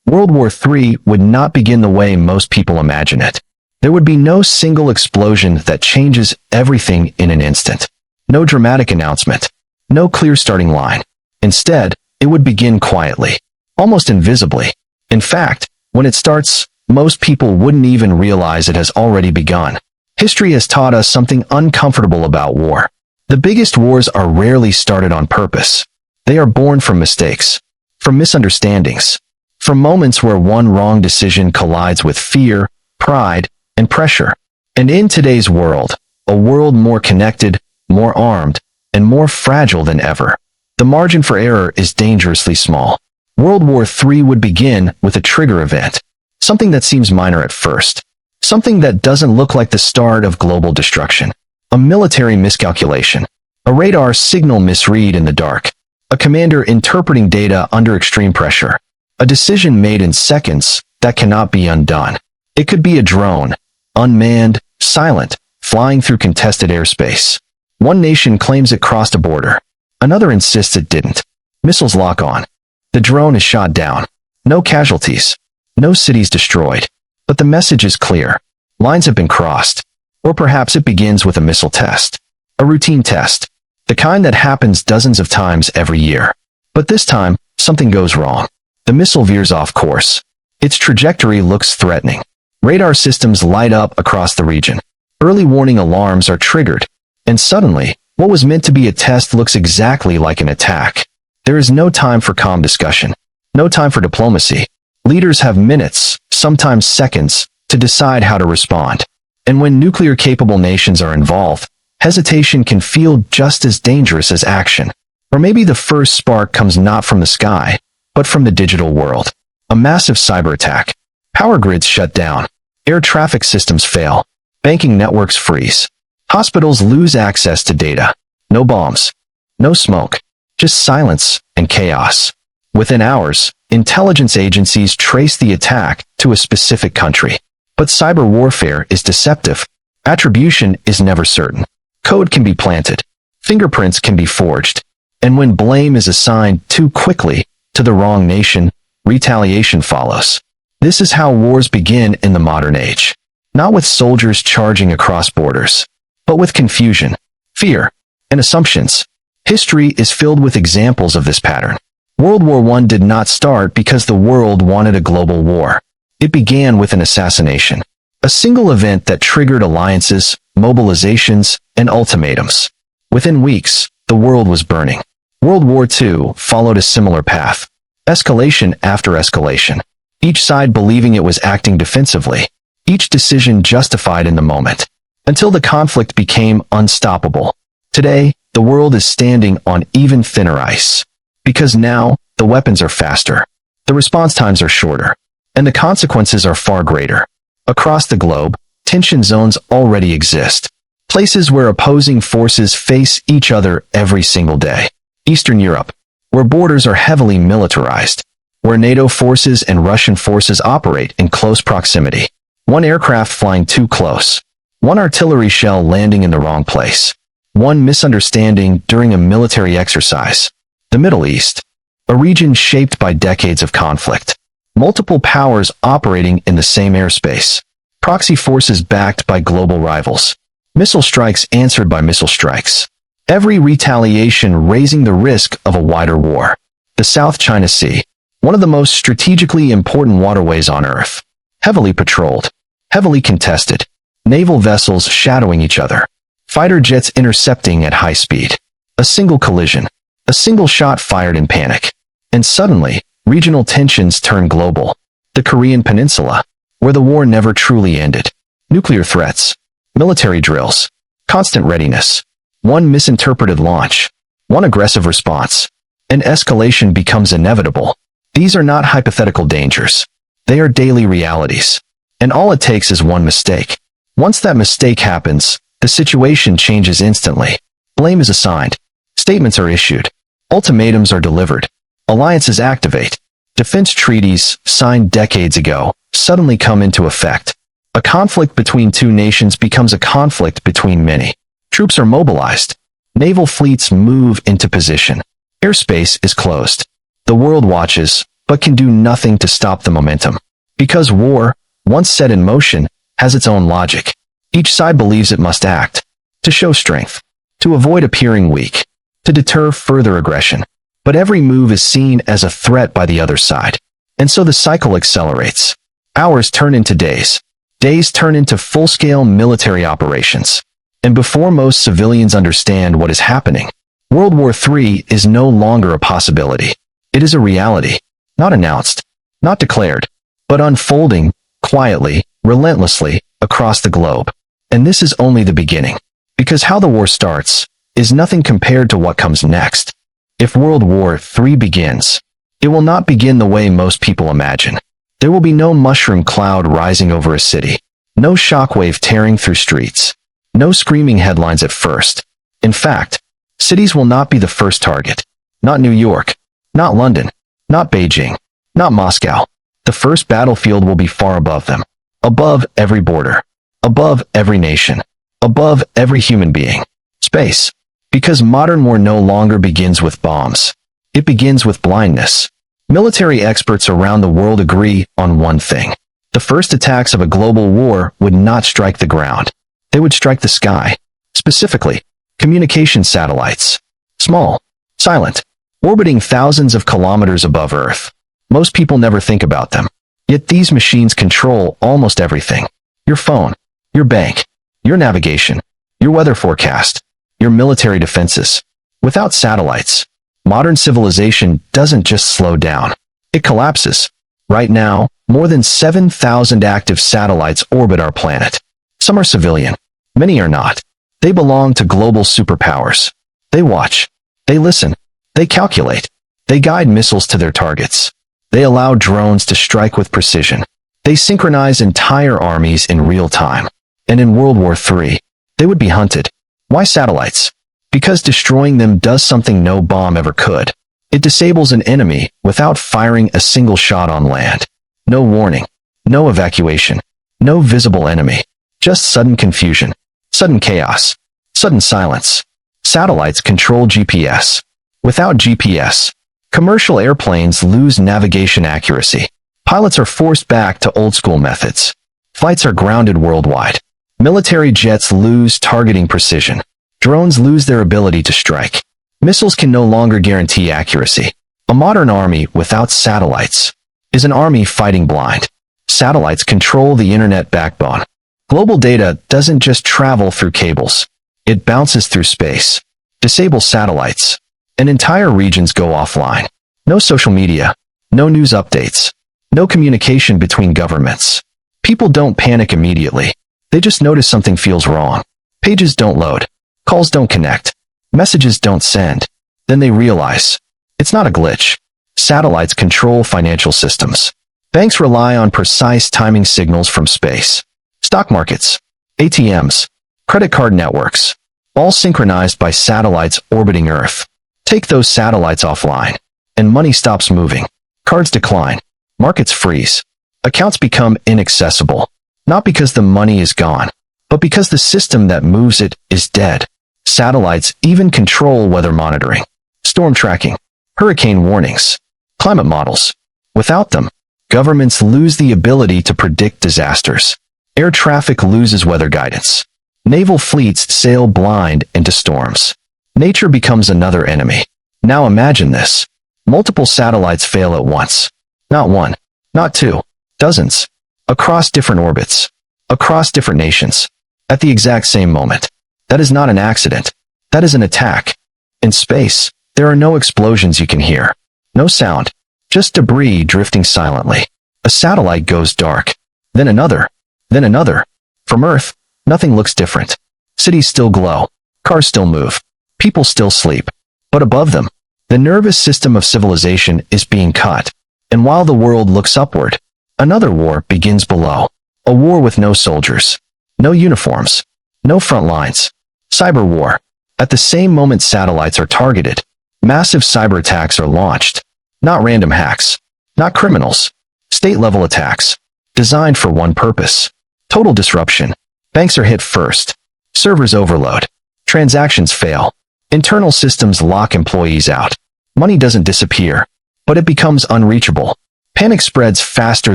World War III would not begin the way most people imagine it. There would be no single explosion that changes everything in an instant. No dramatic announcement. No clear starting line. Instead, it would begin quietly, almost invisibly. In fact, when it starts, most people wouldn't even realize it has already begun. History has taught us something uncomfortable about war. The biggest wars are rarely started on purpose. They are born from mistakes, from misunderstandings, from moments where one wrong decision collides with fear, pride, and pressure. And in today's world, a world more connected, more armed, and more fragile than ever, the margin for error is dangerously small. World War III would begin with a trigger event, something that seems minor at first, something that doesn't look like the start of global destruction. A military miscalculation, a radar signal misread in the dark, a commander interpreting data under extreme pressure, a decision made in seconds that cannot be undone. It could be a drone, unmanned, silent, flying through contested airspace. One nation claims it crossed a border. Another insists it didn't. Missiles lock on. The drone is shot down. No casualties. No cities destroyed. But the message is clear. Lines have been crossed. Or perhaps it begins with a missile test. A routine test. The kind that happens dozens of times every year. But this time, something goes wrong. The missile veers off course. Its trajectory looks threatening. Radar systems light up across the region. Early warning alarms are triggered. And suddenly, what was meant to be a test looks exactly like an attack. There is no time for calm discussion. No time for diplomacy. Leaders have minutes, sometimes seconds, to decide how to respond. And when nuclear-capable nations are involved, hesitation can feel just as dangerous as action. Or maybe the first spark comes not from the sky, but from the digital world. A massive cyberattack. Power grids shut down. Air traffic systems fail. Banking networks freeze. Hospitals lose access to data. No bombs. No smoke. Just silence and chaos. Within hours, intelligence agencies trace the attack to a specific country. But cyber warfare is deceptive. Attribution is never certain. Code can be planted. Fingerprints can be forged. And when blame is assigned too quickly to the wrong nation, retaliation follows. This is how wars begin in the modern age. Not with soldiers charging across borders, but with confusion, fear, and assumptions. History is filled with examples of this pattern. World War I did not start because the world wanted a global war. It began with an assassination. A single event that triggered alliances, mobilizations, and ultimatums. Within weeks, the world was burning. World War II followed a similar path. Escalation after escalation. Each side believing it was acting defensively. Each decision justified in the moment. Until the conflict became unstoppable. Today, the world is standing on even thinner ice. Because now, the weapons are faster. The response times are shorter. And the consequences are far greater. Across the globe, tension zones already exist. Places where opposing forces face each other every single day. Eastern Europe, where borders are heavily militarized. Where NATO forces and Russian forces operate in close proximity. One aircraft flying too close. One artillery shell landing in the wrong place. One misunderstanding during a military exercise. The Middle East, a region shaped by decades of conflict. Multiple powers operating in the same airspace. Proxy forces backed by global rivals. Missile strikes answered by missile strikes. Every retaliation raising the risk of a wider war. The South China Sea, one of the most strategically important waterways on Earth. Heavily patrolled. Heavily contested. Naval vessels shadowing each other. Fighter jets intercepting at high speed. A single collision. A single shot fired in panic. And suddenly, regional tensions turn global. The Korean Peninsula, where the war never truly ended. Nuclear threats. Military drills. Constant readiness. One misinterpreted launch. One aggressive response. And escalation becomes inevitable. These are not hypothetical dangers. They are daily realities. And all it takes is one mistake. Once that mistake happens, the situation changes instantly. Blame is assigned. Statements are issued. Ultimatums are delivered. Alliances activate. Defense treaties, signed decades ago, suddenly come into effect. A conflict between two nations becomes a conflict between many. Troops are mobilized. Naval fleets move into position. Airspace is closed. The world watches, but can do nothing to stop the momentum. Because war, once set in motion, has its own logic. Each side believes it must act, to show strength, to avoid appearing weak, to deter further aggression. But every move is seen as a threat by the other side. And so the cycle accelerates. Hours turn into days. Days turn into full-scale military operations. And before most civilians understand what is happening, World War III is no longer a possibility. It is a reality, not announced, not declared, but unfolding, quietly, relentlessly, across the globe. And this is only the beginning. Because how the war starts is nothing compared to what comes next. If World War III begins, it will not begin the way most people imagine. There will be no mushroom cloud rising over a city, no shockwave tearing through streets, no screaming headlines at first. In fact, cities will not be the first target. Not New York, not London, not Beijing, not Moscow. The first battlefield will be far above them, above every border, above every nation, above every human being. Space. Because modern war no longer begins with bombs. It begins with blindness. Military experts around the world agree on one thing. The first attacks of a global war would not strike the ground. They would strike the sky. Specifically, communication satellites. Small, silent, orbiting thousands of kilometers above Earth. Most people never think about them. Yet these machines control almost everything. Your phone, your bank, your navigation, your weather forecast, your military defenses. Without satellites, modern civilization doesn't just slow down. It collapses. Right now, more than 7,000 active satellites orbit our planet. Some are civilian. Many are not. They belong to global superpowers. They watch. They listen. They calculate. They guide missiles to their targets. They allow drones to strike with precision. They synchronize entire armies in real time. And in World War III, they would be hunted. Why satellites? Because destroying them does something no bomb ever could. It disables an enemy without firing a single shot on land. No warning. No evacuation. No visible enemy. Just sudden confusion. Sudden chaos. Sudden silence. Satellites control GPS. Without GPS, commercial airplanes lose navigation accuracy. Pilots are forced back to old-school methods. Flights are grounded worldwide. Military jets lose targeting precision. Drones lose their ability to strike. Missiles can no longer guarantee accuracy. A modern army without satellites is an army fighting blind. Satellites control the internet backbone. Global data doesn't just travel through cables. It bounces through space. Disable satellites, and entire regions go offline. No social media. No news updates. No communication between governments. People don't panic immediately. They just notice something feels wrong. Pages don't load. Calls don't connect. Messages don't send. Then they realize it's not a glitch. Satellites control financial systems. Banks rely on precise timing signals from space. Stock markets, ATMs, credit card networks, all synchronized by satellites orbiting Earth. Take those satellites offline, and money stops moving. Cards decline. Markets freeze. Accounts become inaccessible. Not because the money is gone, but because the system that moves it is dead. Satellites even control weather monitoring, storm tracking, hurricane warnings, climate models. Without them, governments lose the ability to predict disasters. Air traffic loses weather guidance. Naval fleets sail blind into storms. Nature becomes another enemy. Now imagine this. Multiple satellites fail at once. Not one, not two, dozens. Across different orbits. Across different nations. At the exact same moment. That is not an accident. That is an attack. In space, there are no explosions you can hear. No sound. Just debris drifting silently. A satellite goes dark. Then another. Then another. From Earth, nothing looks different. Cities still glow. Cars still move. People still sleep. But above them, the nervous system of civilization is being cut. And while the world looks upward, another war begins below. A war with no soldiers. No uniforms. No front lines. Cyber war. At the same moment satellites are targeted, massive cyber attacks are launched. Not random hacks. Not criminals. State-level attacks. Designed for one purpose. Total disruption. Banks are hit first. Servers overload. Transactions fail. Internal systems lock employees out. Money doesn't disappear. but it becomes unreachable. Panic spreads faster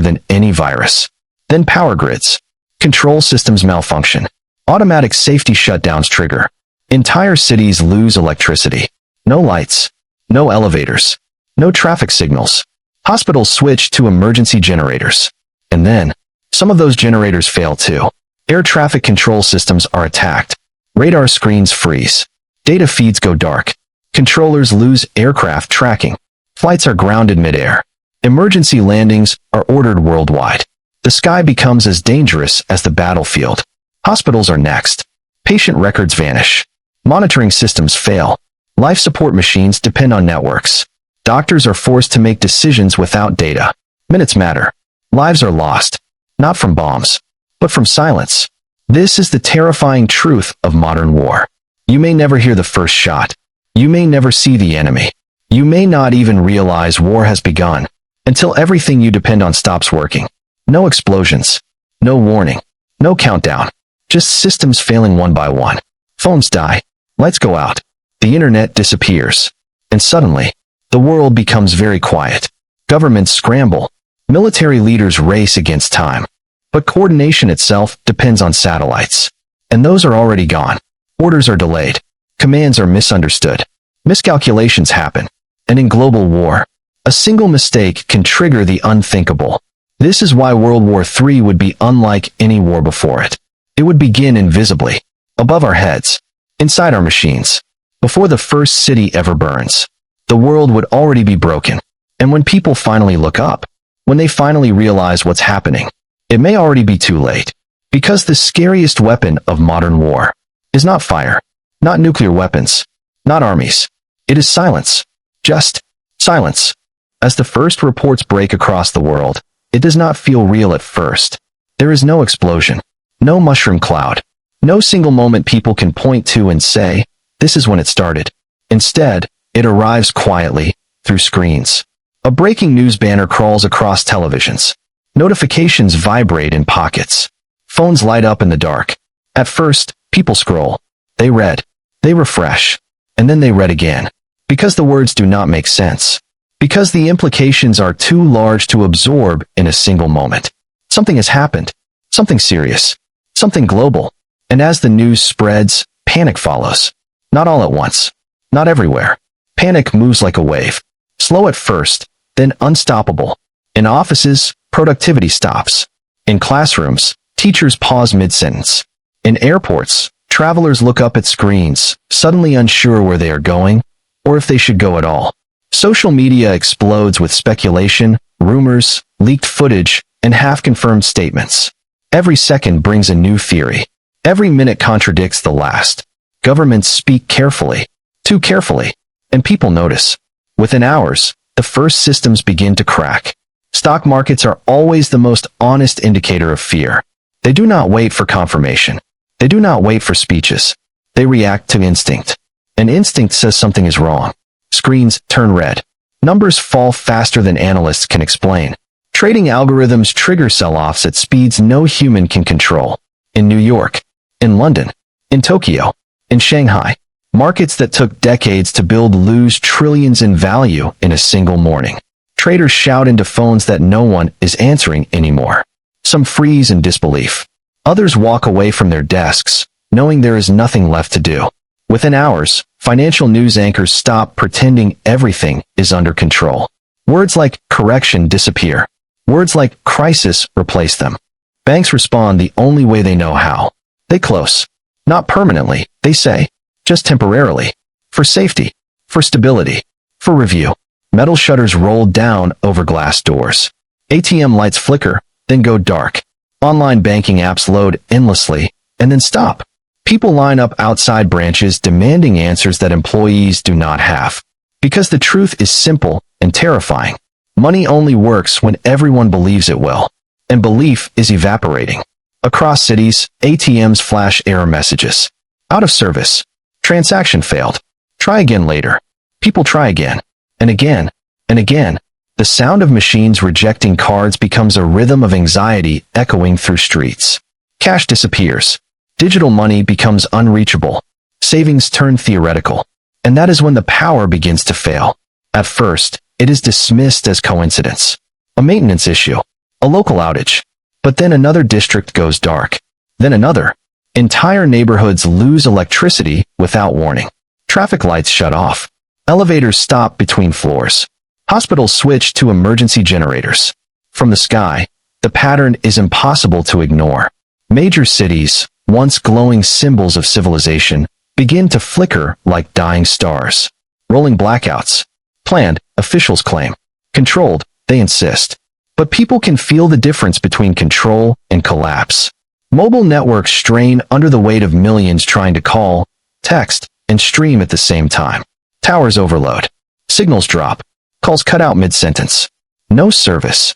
than any virus. Then power grids. Control systems malfunction. Automatic safety shutdowns trigger. Entire cities lose electricity. No lights. No elevators. No traffic signals. Hospitals switch to emergency generators. And then, some of those generators fail too. Air traffic control systems are attacked. Radar screens freeze. Data feeds go dark. Controllers lose aircraft tracking. Flights are grounded midair. Emergency landings are ordered worldwide. The sky becomes as dangerous as the battlefield. Hospitals are next. Patient records vanish. Monitoring systems fail. Life support machines depend on networks. Doctors are forced to make decisions without data. Minutes matter. Lives are lost. Not from bombs, but from silence. This is the terrifying truth of modern war. You may never hear the first shot. You may never see the enemy. You may not even realize war has begun until everything you depend on stops working. No explosions. No warning. No countdown. Just systems failing one by one. Phones die. Lights go out. The internet disappears. And suddenly, the world becomes very quiet. Governments scramble. Military leaders race against time. But coordination itself depends on satellites. And those are already gone. Orders are delayed. Commands are misunderstood. Miscalculations happen. And in global war, a single mistake can trigger the unthinkable. This is why World War III would be unlike any war before it. It would begin invisibly, above our heads, inside our machines. Before the first city ever burns, the world would already be broken. And when people finally look up, when they finally realize what's happening, it may already be too late. Because the scariest weapon of modern war is not fire, not nuclear weapons, not armies. It is silence. Just silence. As the first reports break across the world, it does not feel real at first. There is no explosion, no mushroom cloud, no single moment people can point to and say, this is when it started. Instead, it arrives quietly, through screens. A breaking news banner crawls across televisions. Notifications vibrate in pockets. Phones light up in the dark. At first, people scroll. They read. They refresh. And then they read again. Because the words do not make sense. Because the implications are too large to absorb in a single moment. Something has happened. Something serious. Something global. And as the news spreads, panic follows. Not all at once. Not everywhere. Panic moves like a wave. Slow at first, then unstoppable. In offices, productivity stops. In classrooms, teachers pause mid-sentence. In airports, travelers look up at screens, suddenly unsure where they are going, or if they should go at all. Social media explodes with speculation, rumors, leaked footage, and half-confirmed statements. Every second brings a new theory. Every minute contradicts the last. Governments speak carefully, too carefully, and people notice. Within hours, the first systems begin to crack. Stock markets are always the most honest indicator of fear. They do not wait for confirmation. They do not wait for speeches. They react to instinct. And instinct says something is wrong. Screens turn red. Numbers fall faster than analysts can explain. Trading algorithms trigger sell-offs at speeds no human can control. In New York, in London, in Tokyo, in Shanghai, markets that took decades to build lose trillions in value in a single morning. Traders shout into phones that no one is answering anymore. Some freeze in disbelief. Others walk away from their desks, knowing there is nothing left to do. Within hours, financial news anchors stop pretending everything is under control. Words like correction disappear. Words like crisis replace them. Banks respond the only way they know how. They close. Not permanently, they say. Just temporarily. For safety. For stability. For review. Metal shutters roll down over glass doors. ATM lights flicker, then go dark. Online banking apps load endlessly, and then stop. People line up outside branches demanding answers that employees do not have. Because the truth is simple and terrifying. Money only works when everyone believes it will. And belief is evaporating. Across cities, ATMs flash error messages. Out of service. Transaction failed. Try again later. People try again. And again. And again. The sound of machines rejecting cards becomes a rhythm of anxiety echoing through streets. Cash disappears. Digital money becomes unreachable. Savings turn theoretical. And that is when the power begins to fail. At first, it is dismissed as coincidence. A maintenance issue. A local outage. But then another district goes dark. Then another. Entire neighborhoods lose electricity without warning. Traffic lights shut off. Elevators stop between floors. Hospitals switch to emergency generators. From the sky, the pattern is impossible to ignore. Major cities, once glowing symbols of civilization, begin to flicker like dying stars. Rolling blackouts. Planned, officials claim. Controlled, they insist. But people can feel the difference between control and collapse. Mobile networks strain under the weight of millions trying to call, text, and stream at the same time. Towers overload. Signals drop. Calls cut out mid-sentence. No service.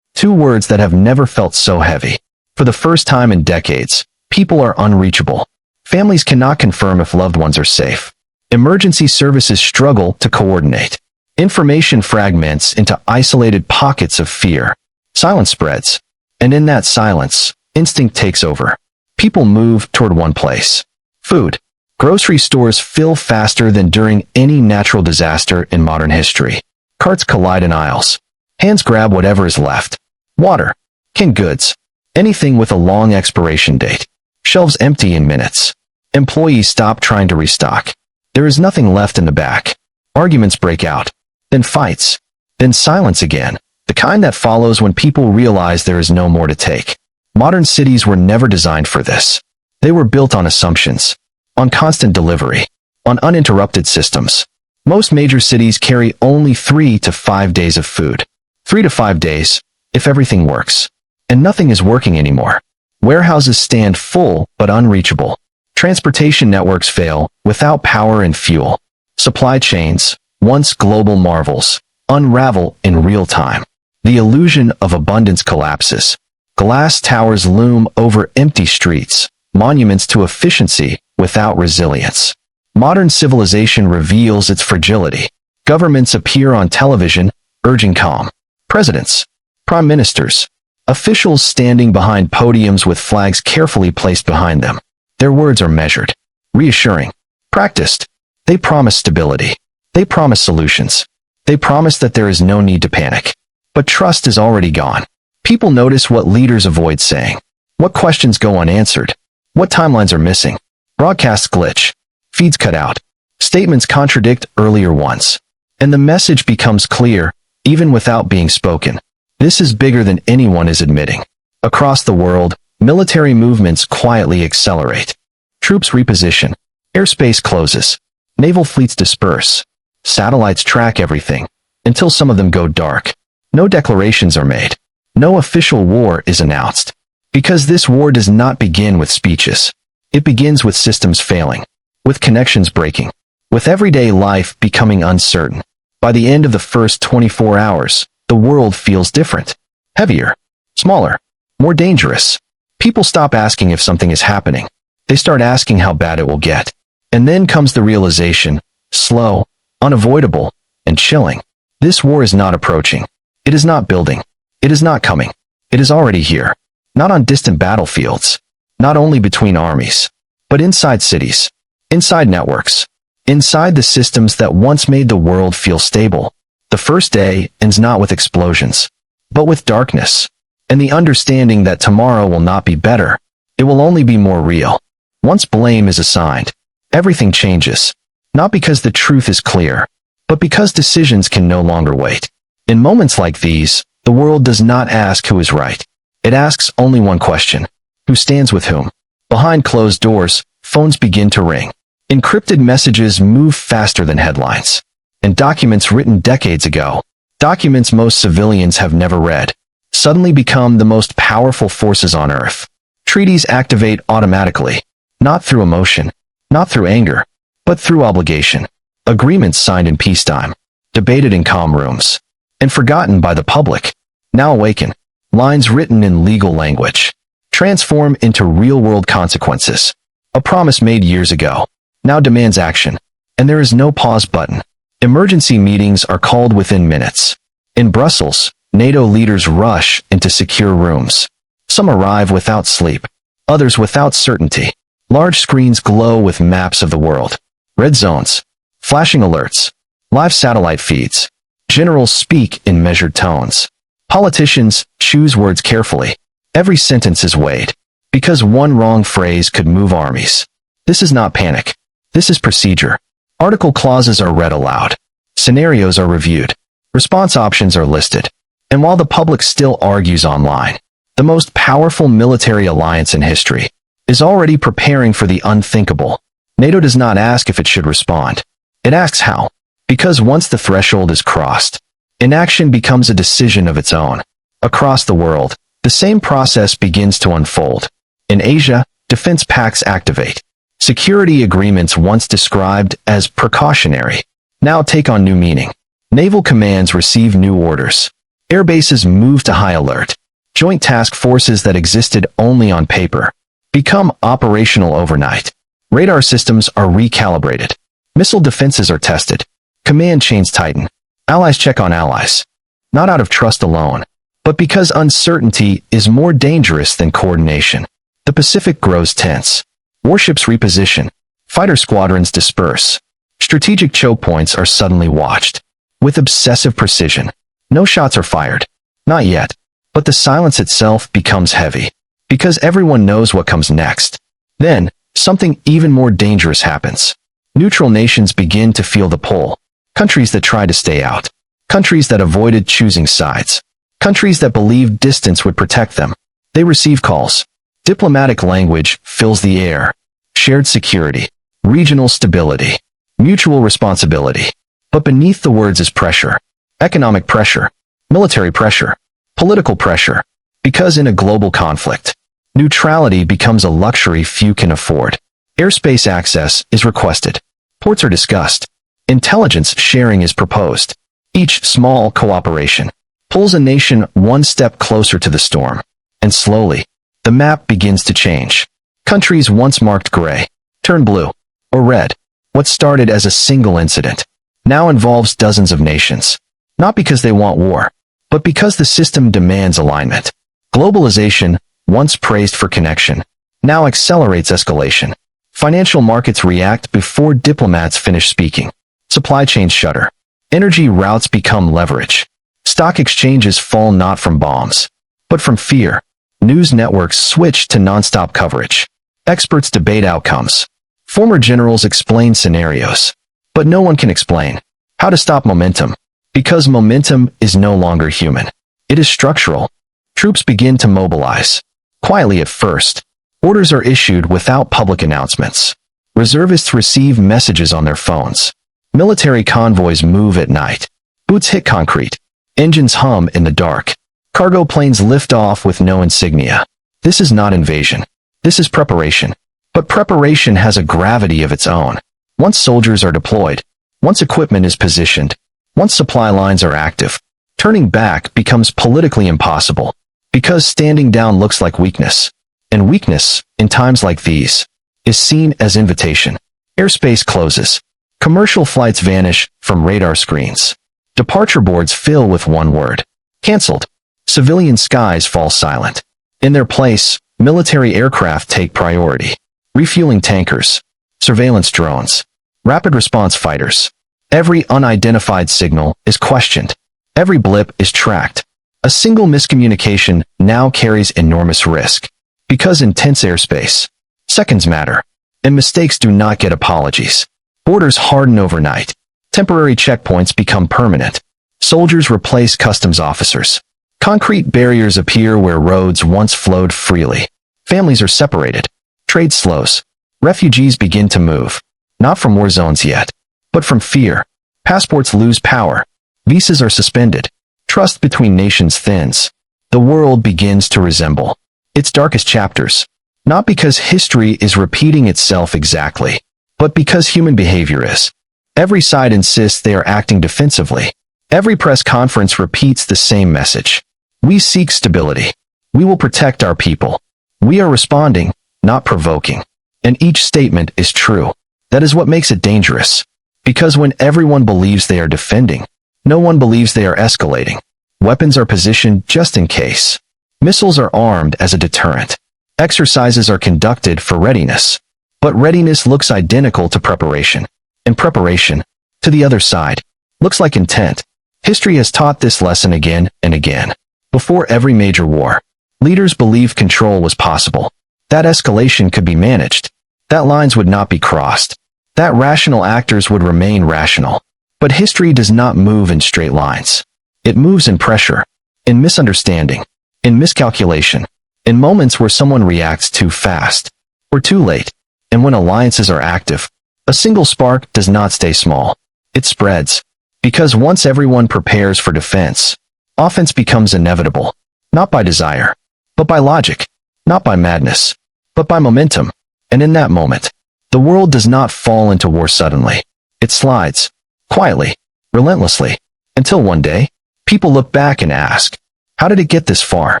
Two words that have never felt so heavy. For the first time in decades, people are unreachable. Families cannot confirm if loved ones are safe. Emergency services struggle to coordinate. Information fragments into isolated pockets of fear. Silence spreads. And in that silence, instinct takes over. People move toward one place. Food. Grocery stores fill faster than during any natural disaster in modern history. Carts collide in aisles. Hands grab whatever is left. Water. Canned goods. Anything with a long expiration date. Shelves empty in minutes. Employees stop trying to restock. There is nothing left in the back. Arguments break out. Then fights. Then silence again. The kind that follows when people realize there is no more to take. Modern cities were never designed for this. They were built on assumptions. On constant delivery. On uninterrupted systems. Most major cities carry only 3 to 5 days of food. 3 to 5 days, if everything works. And nothing is working anymore. Warehouses stand full but unreachable. Transportation networks fail without power and fuel. Supply chains, once global marvels, unravel in real time. The illusion of abundance collapses. Glass towers loom over empty streets, monuments to efficiency without resilience. Modern civilization reveals its fragility. Governments appear on television, urging calm. Presidents, prime ministers, officials standing behind podiums with flags carefully placed behind them. Their words are measured, reassuring, practiced. They promise stability. They promise solutions. They promise that there is no need to panic. But trust is already gone. People notice what leaders avoid saying. What questions go unanswered. What timelines are missing. Broadcasts glitch. Feeds cut out. Statements contradict earlier ones. And the message becomes clear, even without being spoken. This is bigger than anyone is admitting. Across the world, military movements quietly accelerate. Troops reposition. Airspace closes. Naval fleets disperse. Satellites track everything, until some of them go dark. No declarations are made. No official war is announced. Because this war does not begin with speeches. It begins with systems failing. With connections breaking. With everyday life becoming uncertain. By the end of the first 24 hours, the world feels different. Heavier. Smaller. More dangerous. People stop asking if something is happening. They start asking how bad it will get. And then comes the realization, slow, unavoidable, and chilling. This war is not approaching. It is not building. It is not coming. It is already here. Not on distant battlefields. Not only between armies. But inside cities. Inside networks. Inside the systems that once made the world feel stable. The first day ends not with explosions, but with darkness. And the understanding that tomorrow will not be better. It will only be more real. Once blame is assigned, everything changes. Not because the truth is clear, but because decisions can no longer wait. In moments like these, the world does not ask who is right. It asks only one question. Who stands with whom? Behind closed doors, phones begin to ring. Encrypted messages move faster than headlines. And documents written decades ago, documents most civilians have never read, suddenly become the most powerful forces on Earth. Treaties activate automatically, not through emotion, not through anger, but through obligation. Agreements signed in peacetime, debated in calm rooms, and forgotten by the public, now awaken. Lines written in legal language transform into real-world consequences. A promise made years ago now demands action, and there is no pause button. Emergency meetings are called within minutes. In Brussels, NATO leaders rush into secure rooms. Some arrive without sleep, others without certainty. Large screens glow with maps of the world. Red zones, flashing alerts, live satellite feeds, Generals speak in measured tones. Politicians choose words carefully. Every sentence is weighed, because one wrong phrase could move armies. This is not panic. This is procedure. Article clauses are read aloud. Scenarios are reviewed. Response options are listed. And while the public still argues online, the most powerful military alliance in history is already preparing for the unthinkable. NATO does not ask if it should respond. It asks how. Because once the threshold is crossed, inaction becomes a decision of its own. Across the world, the same process begins to unfold. In Asia, defense pacts activate. Security agreements once described as precautionary now take on new meaning. Naval commands receive new orders. Air bases move to high alert. Joint task forces that existed only on paper become operational overnight. Radar systems are recalibrated. Missile defenses are tested. Command chains tighten. Allies check on allies. Not out of trust alone, but because uncertainty is more dangerous than coordination. The Pacific grows tense. Warships reposition. Fighter squadrons disperse. Strategic choke points are suddenly watched. With obsessive precision. No shots are fired. Not yet. But the silence itself becomes heavy. Because everyone knows what comes next. Then, something even more dangerous happens. Neutral nations begin to feel the pull. Countries that tried to stay out. Countries that avoided choosing sides. Countries that believed distance would protect them. They receive calls. Diplomatic language fills the air. Shared security. Regional stability. Mutual responsibility. But beneath the words is pressure. Economic pressure. Military pressure. Political pressure. Because in a global conflict, neutrality becomes a luxury few can afford. Airspace access is requested. Ports are discussed. Intelligence sharing is proposed. Each small cooperation pulls a nation one step closer to the storm. And slowly, the map begins to change. Countries once marked gray turn blue or red. What started as a single incident now involves dozens of nations. Not because they want war, but because the system demands alignment. Globalization, once praised for connection, now accelerates escalation. Financial markets react before diplomats finish speaking. Supply chains shudder. Energy routes become leverage. Stock exchanges fall not from bombs, but from fear. News networks switch to nonstop coverage. Experts debate outcomes. Former generals explain scenarios. But no one can explain how to stop momentum, because momentum is no longer human. It is structural. Troops begin to mobilize. Quietly at first. Orders are issued without public announcements. Reservists receive messages on their phones. Military convoys move at night. Boots hit concrete. Engines hum in the dark. Cargo planes lift off with no insignia. This is not invasion. This is preparation. But preparation has a gravity of its own. Once soldiers are deployed, once equipment is positioned, once supply lines are active, turning back becomes politically impossible. Because standing down looks like weakness. And weakness, in times like these, is seen as invitation. Airspace closes. Commercial flights vanish from radar screens. Departure boards fill with one word. Cancelled. Civilian skies fall silent. In their place, military aircraft take priority. Refueling tankers. Surveillance drones. Rapid response fighters. Every unidentified signal is questioned. Every blip is tracked. A single miscommunication now carries enormous risk. Because intense airspace. Seconds matter. And mistakes do not get apologies. Borders harden overnight. Temporary checkpoints become permanent. Soldiers replace customs officers. Concrete barriers appear where roads once flowed freely. Families are separated. Trade slows. Refugees begin to move. Not from war zones yet, but from fear. Passports lose power. Visas are suspended. Trust between nations thins. The world begins to resemble its darkest chapters. Not because history is repeating itself exactly, but because human behavior is. Every side insists they are acting defensively. Every press conference repeats the same message. We seek stability. We will protect our people. We are responding, not provoking. And each statement is true. That is what makes it dangerous. Because when everyone believes they are defending, no one believes they are escalating. Weapons are positioned just in case. Missiles are armed as a deterrent. Exercises are conducted for readiness. But readiness looks identical to preparation. And preparation, to the other side, looks like intent. History has taught this lesson again and again. Before every major war, leaders believed control was possible, that escalation could be managed, that lines would not be crossed, that rational actors would remain rational. But history does not move in straight lines. It moves in pressure, in misunderstanding, in miscalculation, in moments where someone reacts too fast or too late. And when alliances are active, a single spark does not stay small. It spreads. Because once everyone prepares for defense, offense becomes inevitable, not by desire, but by logic, not by madness, but by momentum. And in that moment, the world does not fall into war suddenly. It slides, quietly, relentlessly, until one day, people look back and ask, how did it get this far?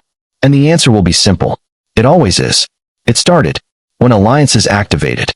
And the answer will be simple. It always is. It started when alliances activated.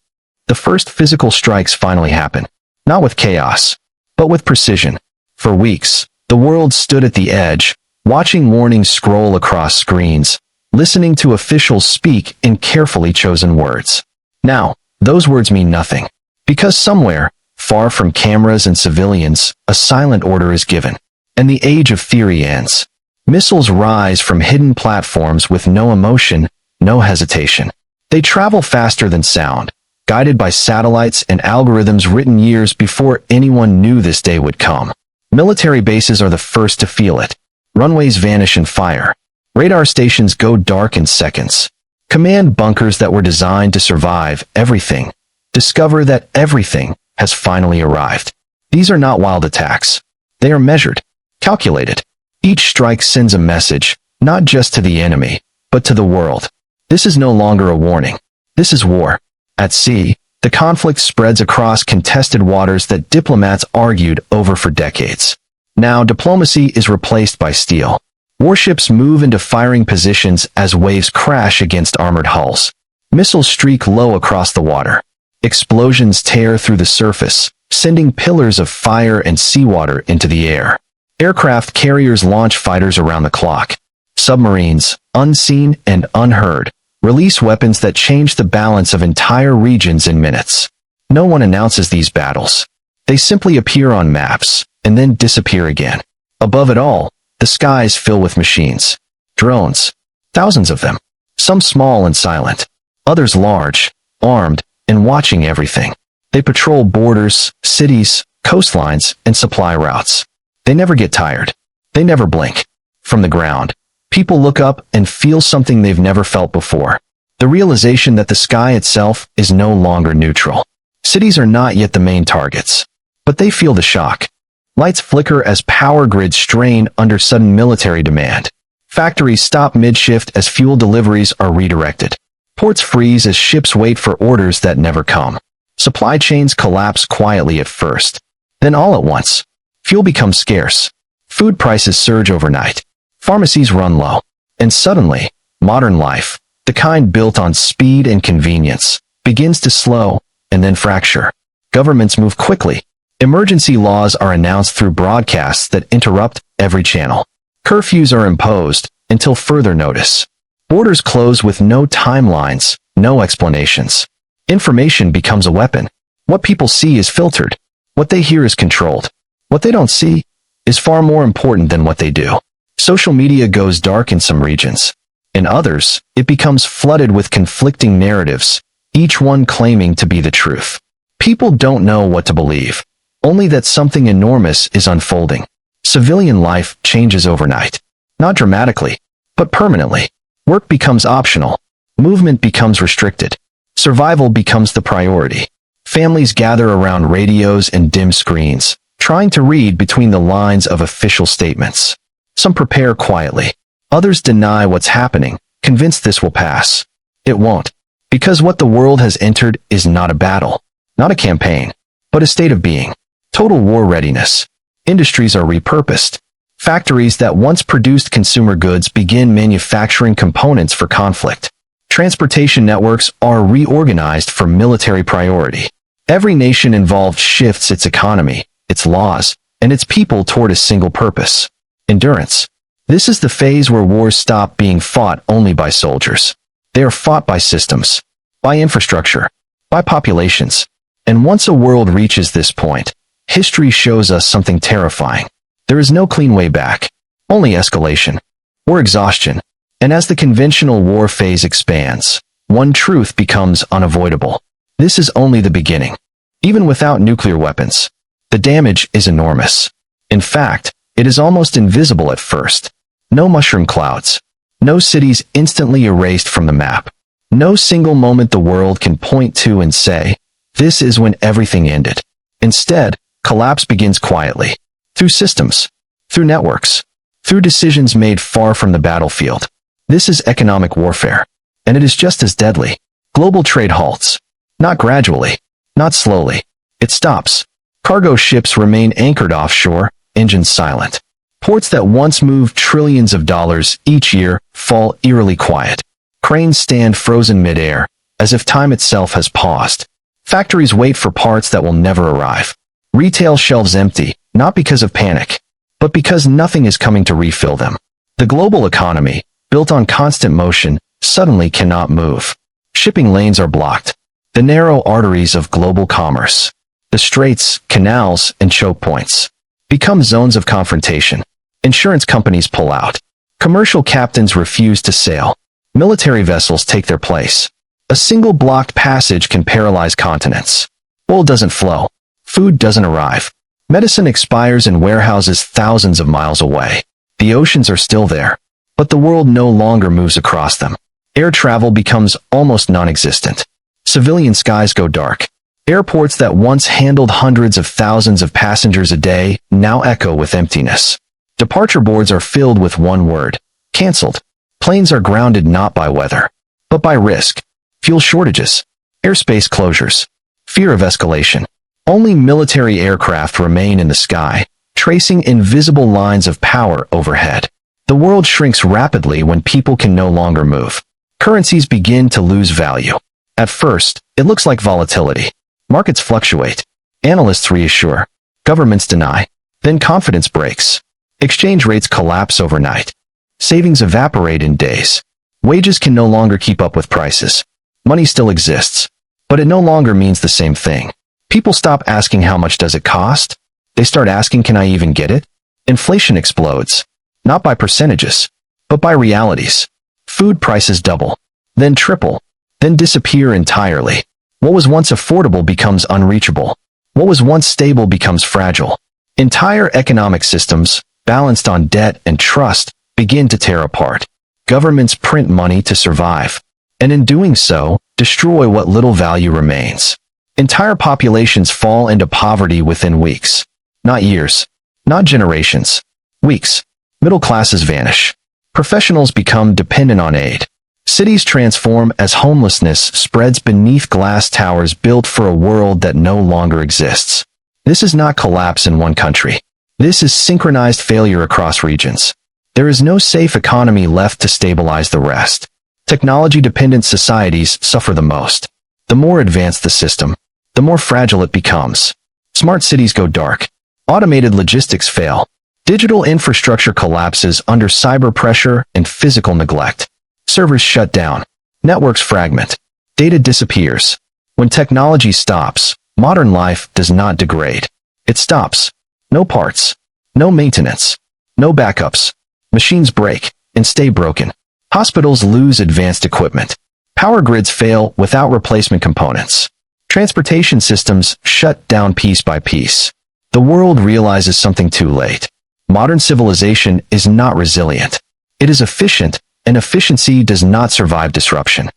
The first physical strikes finally happen, not with chaos, but with precision. For weeks, the world stood at the edge, watching warnings scroll across screens, listening to officials speak in carefully chosen words. Now, those words mean nothing, because somewhere, far from cameras and civilians, a silent order is given, and the age of theory ends. Missiles rise from hidden platforms with no emotion, no hesitation. They travel faster than sound, guided by satellites and algorithms written years before anyone knew this day would come. Military bases are the first to feel it. Runways vanish in fire. Radar stations go dark in seconds. Command bunkers that were designed to survive everything discover that everything has finally arrived. These are not wild attacks. They are measured, calculated. Each strike sends a message, not just to the enemy, but to the world. This is no longer a warning. This is war. At sea, the conflict spreads across contested waters that diplomats argued over for decades. Now, diplomacy is replaced by steel. Warships move into firing positions as waves crash against armored hulls. Missiles streak low across the water. Explosions tear through the surface, sending pillars of fire and seawater into the air. Aircraft carriers launch fighters around the clock. Submarines, unseen and unheard, release weapons that change the balance of entire regions in minutes. No one announces these battles. They simply appear on maps, and then disappear again. Above it all, the skies fill with machines. Drones. Thousands of them. Some small and silent. Others large, armed, and watching everything. They patrol borders, cities, coastlines, and supply routes. They never get tired. They never blink. From the ground, people look up and feel something they've never felt before. The realization that the sky itself is no longer neutral. Cities are not yet the main targets, but they feel the shock. Lights flicker as power grids strain under sudden military demand. Factories stop mid-shift as fuel deliveries are redirected. Ports freeze as ships wait for orders that never come. Supply chains collapse quietly at first. Then all at once, fuel becomes scarce. Food prices surge overnight. Pharmacies run low. And suddenly, modern life, the kind built on speed and convenience, begins to slow and then fracture. Governments move quickly. Emergency laws are announced through broadcasts that interrupt every channel. Curfews are imposed until further notice. Borders close with no timelines, no explanations. Information becomes a weapon. What people see is filtered. What they hear is controlled. What they don't see is far more important than what they do. Social media goes dark in some regions. In others, it becomes flooded with conflicting narratives, each one claiming to be the truth. People don't know what to believe, only that something enormous is unfolding. Civilian life changes overnight. Not dramatically, but permanently. Work becomes optional. Movement becomes restricted. Survival becomes the priority. Families gather around radios and dim screens, trying to read between the lines of official statements. Some prepare quietly. Others deny what's happening, convinced this will pass. It won't. Because what the world has entered is not a battle, not a campaign, but a state of being. Total war readiness. Industries are repurposed. Factories that once produced consumer goods begin manufacturing components for conflict. Transportation networks are reorganized for military priority. Every nation involved shifts its economy, its laws, and its people toward a single purpose: endurance. This is the phase where wars stop being fought only by soldiers. They are fought by systems, by infrastructure, by populations. And once a world reaches this point, history shows us something terrifying. There is no clean way back, only escalation or exhaustion. And as the conventional war phase expands, one truth becomes unavoidable. This is only the beginning. Even without nuclear weapons, the damage is enormous. In fact, it is almost invisible at first. No mushroom clouds. No cities instantly erased from the map. No single moment the world can point to and say, this is when everything ended. Instead, collapse begins quietly. Through systems. Through networks. Through decisions made far from the battlefield. This is economic warfare. And it is just as deadly. Global trade halts. Not gradually. Not slowly. It stops. Cargo ships remain anchored offshore, engines silent. Ports that once moved trillions of dollars each year fall eerily quiet. Cranes stand frozen midair, as if time itself has paused. Factories wait for parts that will never arrive. Retail shelves empty, not because of panic, but because nothing is coming to refill them. The global economy, built on constant motion, suddenly cannot move. Shipping lanes are blocked. The narrow arteries of global commerce. The straits, canals, and choke points become zones of confrontation. Insurance companies pull out. Commercial captains refuse to sail. Military vessels take their place. A single blocked passage can paralyze continents. Oil doesn't flow. Food doesn't arrive. Medicine expires in warehouses thousands of miles away. The oceans are still there, but the world no longer moves across them. Air travel becomes almost non-existent. Civilian skies go dark. Airports that once handled hundreds of thousands of passengers a day now echo with emptiness. Departure boards are filled with one word: canceled. Planes are grounded not by weather, but by risk. Fuel shortages, airspace closures, fear of escalation. Only military aircraft remain in the sky, tracing invisible lines of power overhead. The world shrinks rapidly when people can no longer move. Currencies begin to lose value. At first, it looks like volatility. Markets fluctuate. Analysts reassure. Governments deny. Then confidence breaks. Exchange rates collapse overnight. Savings evaporate in days. Wages can no longer keep up with prices. Money still exists, but it no longer means the same thing. People stop asking how much does it cost? They start asking, can I even get it? Inflation explodes. Not by percentages, but by realities. Food prices double, then triple, then disappear entirely. What was once affordable becomes unreachable. What was once stable becomes fragile. Entire economic systems, balanced on debt and trust, begin to tear apart. Governments print money to survive, and in doing so, destroy what little value remains. Entire populations fall into poverty within weeks. Not years, not generations. Weeks. Middle classes vanish. Professionals become dependent on aid. Cities transform as homelessness spreads beneath glass towers built for a world that no longer exists. This is not collapse in one country. This is synchronized failure across regions. There is no safe economy left to stabilize the rest. Technology-dependent societies suffer the most. The more advanced the system, the more fragile it becomes. Smart cities go dark. Automated logistics fail. Digital infrastructure collapses under cyber pressure and physical neglect. Servers shut down. Networks fragment. Data disappears. When technology stops, modern life does not degrade. It stops. No parts. No maintenance. No backups. Machines break and stay broken. Hospitals lose advanced equipment. Power grids fail without replacement components. Transportation systems shut down piece by piece. The world realizes something too late. Modern civilization is not resilient. It is efficient, and efficiency does not survive disruption.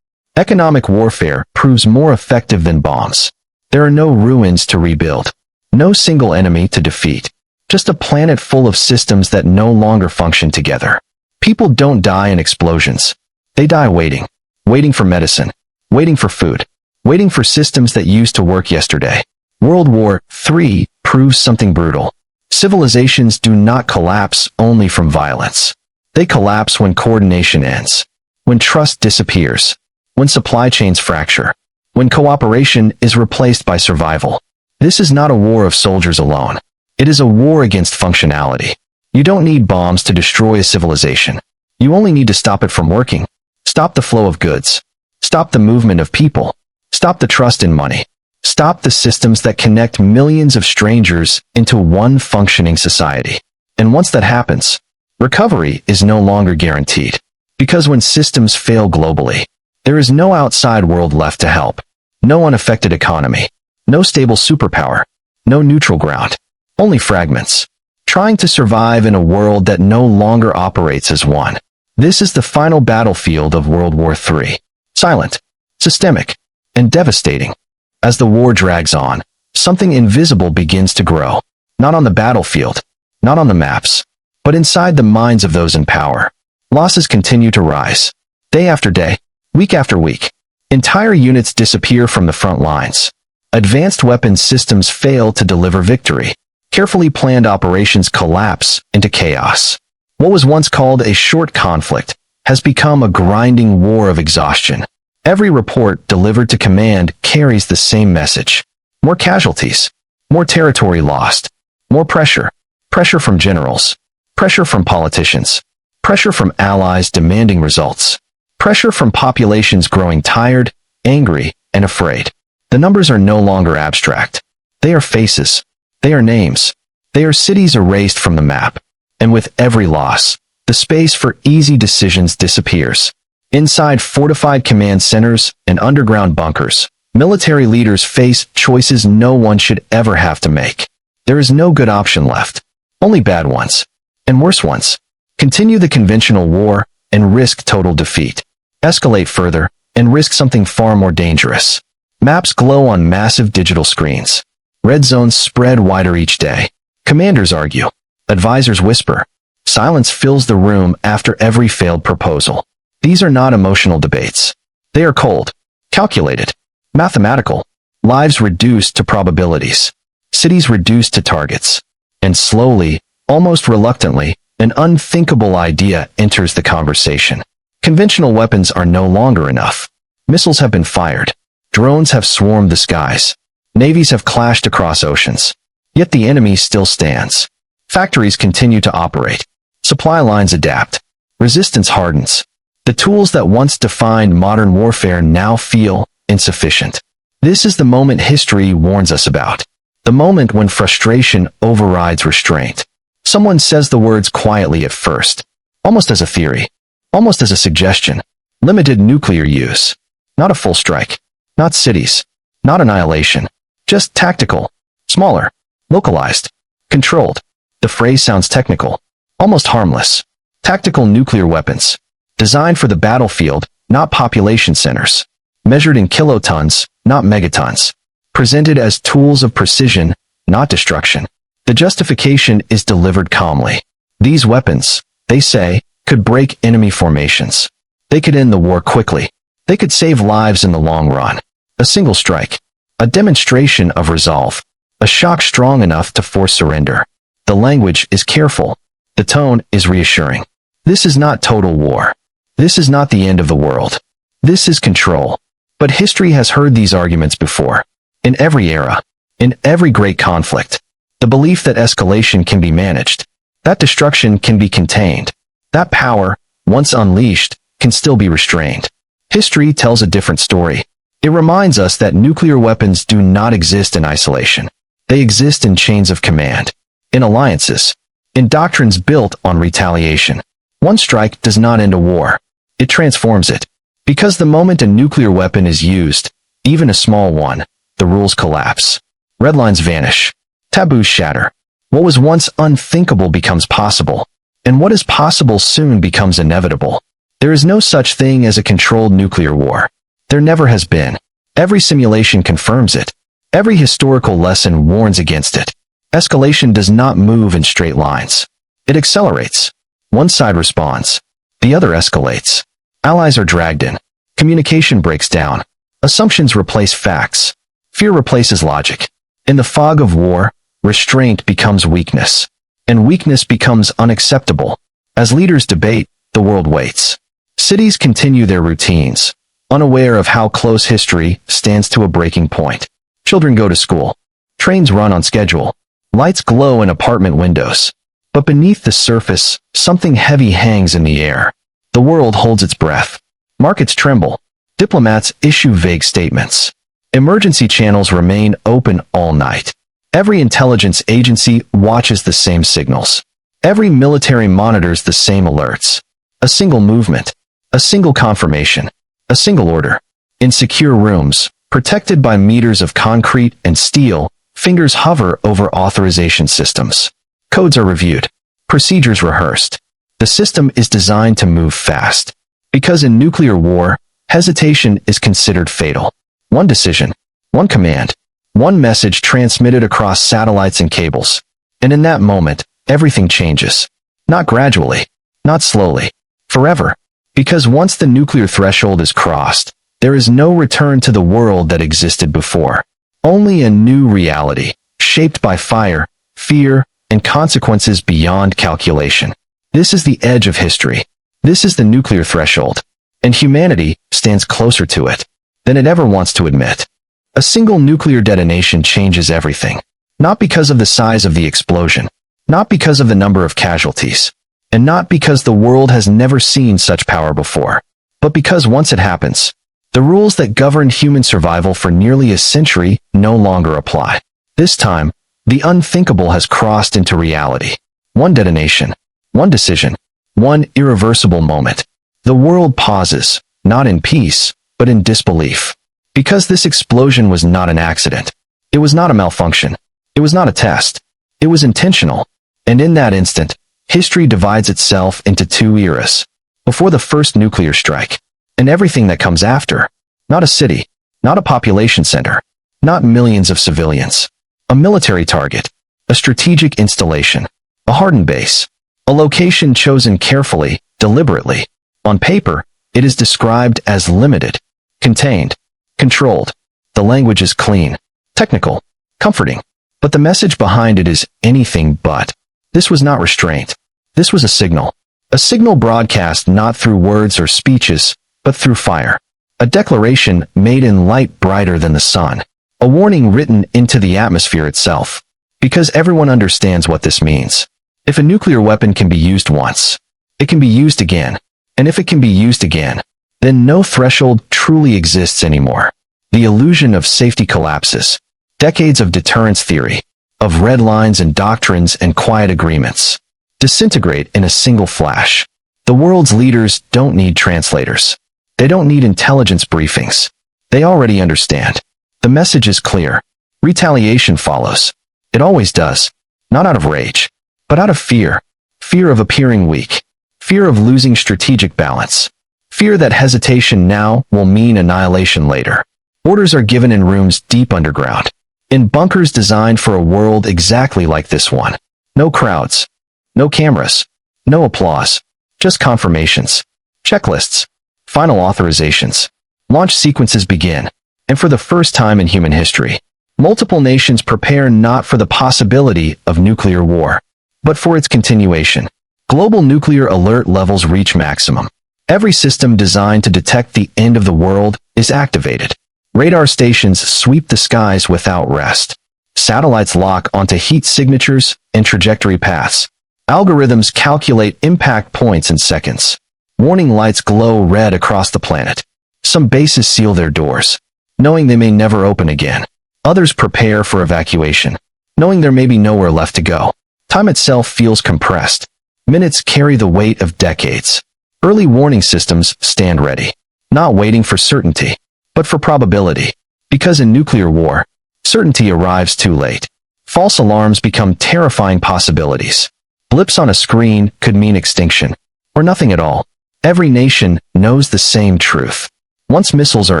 Economic warfare proves more effective than bombs. There are no ruins to rebuild. No single enemy to defeat. Just a planet full of systems that no longer function together. People don't die in explosions. They die waiting. Waiting for medicine. Waiting for food. Waiting for systems that used to work yesterday. World War III proves something brutal. Civilizations do not collapse only from violence. They collapse when coordination ends. When trust disappears. When supply chains fracture. When cooperation is replaced by survival. This is not a war of soldiers alone. It is a war against functionality. You don't need bombs to destroy a civilization. You only need to stop it from working. Stop the flow of goods. Stop the movement of people. Stop the trust in money. Stop the systems that connect millions of strangers into one functioning society. And once that happens, recovery is no longer guaranteed. Because when systems fail globally, there is no outside world left to help. No unaffected economy. No stable superpower. No neutral ground. Only fragments. Trying to survive in a world that no longer operates as one. This is the final battlefield of World War III. Silent, systemic, and devastating. As the war drags on, something invisible begins to grow. Not on the battlefield, not on the maps, but inside the minds of those in power. Losses continue to rise. Day after day, week after week. Entire units disappear from the front lines. Advanced weapons systems fail to deliver victory. Carefully planned operations collapse into chaos. What was once called a short conflict has become a grinding war of exhaustion. Every report delivered to command carries the same message. More casualties, more territory lost, more pressure. Pressure from generals, pressure from politicians, pressure from allies demanding results, pressure from populations growing tired, angry, and afraid. The numbers are no longer abstract. They are faces. They are names. They are cities erased from the map. And with every loss, the space for easy decisions disappears. Inside fortified command centers and underground bunkers, military leaders face choices no one should ever have to make. There is no good option left. Only bad ones. And worse ones. Continue the conventional war and risk total defeat. Escalate further and risk something far more dangerous. Maps glow on massive digital screens. Red zones spread wider each day. Commanders argue. Advisors whisper. Silence fills the room after every failed proposal. These are not emotional debates. They are cold, calculated, mathematical. Lives reduced to probabilities. Cities reduced to targets. And slowly, almost reluctantly, an unthinkable idea enters the conversation. Conventional weapons are no longer enough. Missiles have been fired. Drones have swarmed the skies. Navies have clashed across oceans. Yet the enemy still stands. Factories continue to operate. Supply lines adapt. Resistance hardens. The tools that once defined modern warfare now feel insufficient. This is the moment history warns us about. The moment when frustration overrides restraint. Someone says the words quietly at first, almost as a theory, almost as a suggestion. Limited nuclear use. Not a full strike. Not cities. Not annihilation. Just tactical. Smaller. Localized. Controlled. The phrase sounds technical. Almost harmless. Tactical nuclear weapons. Designed for the battlefield, not population centers. Measured in kilotons, not megatons. Presented as tools of precision, not destruction. The justification is delivered calmly. These weapons, they say, could break enemy formations. They could end the war quickly. They could save lives in the long run. A single strike. A demonstration of resolve. A shock strong enough to force surrender. The language is careful. The tone is reassuring. This is not total war. This is not the end of the world. This is control. But history has heard these arguments before. In every era. In every great conflict. The belief that escalation can be managed. That destruction can be contained. That power, once unleashed, can still be restrained. History tells a different story. It reminds us that nuclear weapons do not exist in isolation. They exist in chains of command. In alliances. In doctrines built on retaliation. One strike does not end a war. It transforms it. Because the moment a nuclear weapon is used, even a small one, the rules collapse. Red lines vanish. Taboos shatter. What was once unthinkable becomes possible. And what is possible soon becomes inevitable. There is no such thing as a controlled nuclear war. There never has been. Every simulation confirms it. Every historical lesson warns against it. Escalation does not move in straight lines. It accelerates. One side responds. The other escalates. Allies are dragged in. Communication breaks down. Assumptions replace facts. Fear replaces logic. In the fog of war, restraint becomes weakness. And weakness becomes unacceptable. As leaders debate, the world waits. Cities continue their routines, unaware of how close history stands to a breaking point. Children go to school. Trains run on schedule. Lights glow in apartment windows. But beneath the surface, something heavy hangs in the air. The world holds its breath. Markets tremble. Diplomats issue vague statements. Emergency channels remain open all night. Every intelligence agency watches the same signals. Every military monitors the same alerts. A single movement, a single confirmation, a single order. In secure rooms, protected by meters of concrete and steel, fingers hover over authorization systems. Codes are reviewed, procedures rehearsed. The system is designed to move fast. Because in nuclear war, hesitation is considered fatal. One decision, one command, one message transmitted across satellites and cables. And in that moment, everything changes. Not gradually, not slowly, forever. Because once the nuclear threshold is crossed, there is no return to the world that existed before. Only a new reality, shaped by fire, fear, and consequences beyond calculation. This is the edge of history. This is the nuclear threshold. And humanity stands closer to it than it ever wants to admit. A single nuclear detonation changes everything. Not because of the size of the explosion, not because of the number of casualties, and not because the world has never seen such power before, but because once it happens, the rules that governed human survival for nearly a century no longer apply. This time, the unthinkable has crossed into reality. One detonation, one decision, one irreversible moment. The world pauses, not in peace, but in disbelief. Because this explosion was not an accident. It was not a malfunction. It was not a test. It was intentional. And in that instant, history divides itself into two eras. Before the first nuclear strike, and everything that comes after. Not a city, not a population center, not millions of civilians. A military target, a strategic installation, a hardened base, a location chosen carefully, deliberately. On paper, it is described as limited, contained, controlled. The language is clean, technical, comforting. But the message behind it is anything but. This was not restraint. This was a signal. A signal broadcast not through words or speeches, but through fire. A declaration made in light brighter than the sun. A warning written into the atmosphere itself. Because everyone understands what this means. If a nuclear weapon can be used once, it can be used again. And if it can be used again, then no threshold truly exists anymore. The illusion of safety collapses. Decades of deterrence theory, of red lines and doctrines and quiet agreements, disintegrate in a single flash. The world's leaders don't need translators. They don't need intelligence briefings. They already understand. The message is clear. Retaliation follows. It always does. Not out of rage, but out of fear. Fear of appearing weak. Fear of losing strategic balance. Fear that hesitation now will mean annihilation later. Orders are given in rooms deep underground. In bunkers designed for a world exactly like this one. No crowds. No cameras. No applause. Just confirmations. Checklists. Final authorizations. Launch sequences begin. And for the first time in human history, multiple nations prepare not for the possibility of nuclear war, but for its continuation. Global nuclear alert levels reach maximum. Every system designed to detect the end of the world is activated. Radar stations sweep the skies without rest. Satellites lock onto heat signatures and trajectory paths. Algorithms calculate impact points in seconds. Warning lights glow red across the planet. Some bases seal their doors, knowing they may never open again. Others prepare for evacuation, knowing there may be nowhere left to go. Time itself feels compressed. Minutes carry the weight of decades. Early warning systems stand ready, not waiting for certainty, but for probability. Because in nuclear war, certainty arrives too late. False alarms become terrifying possibilities. Blips on a screen could mean extinction, or nothing at all. Every nation knows the same truth. Once missiles are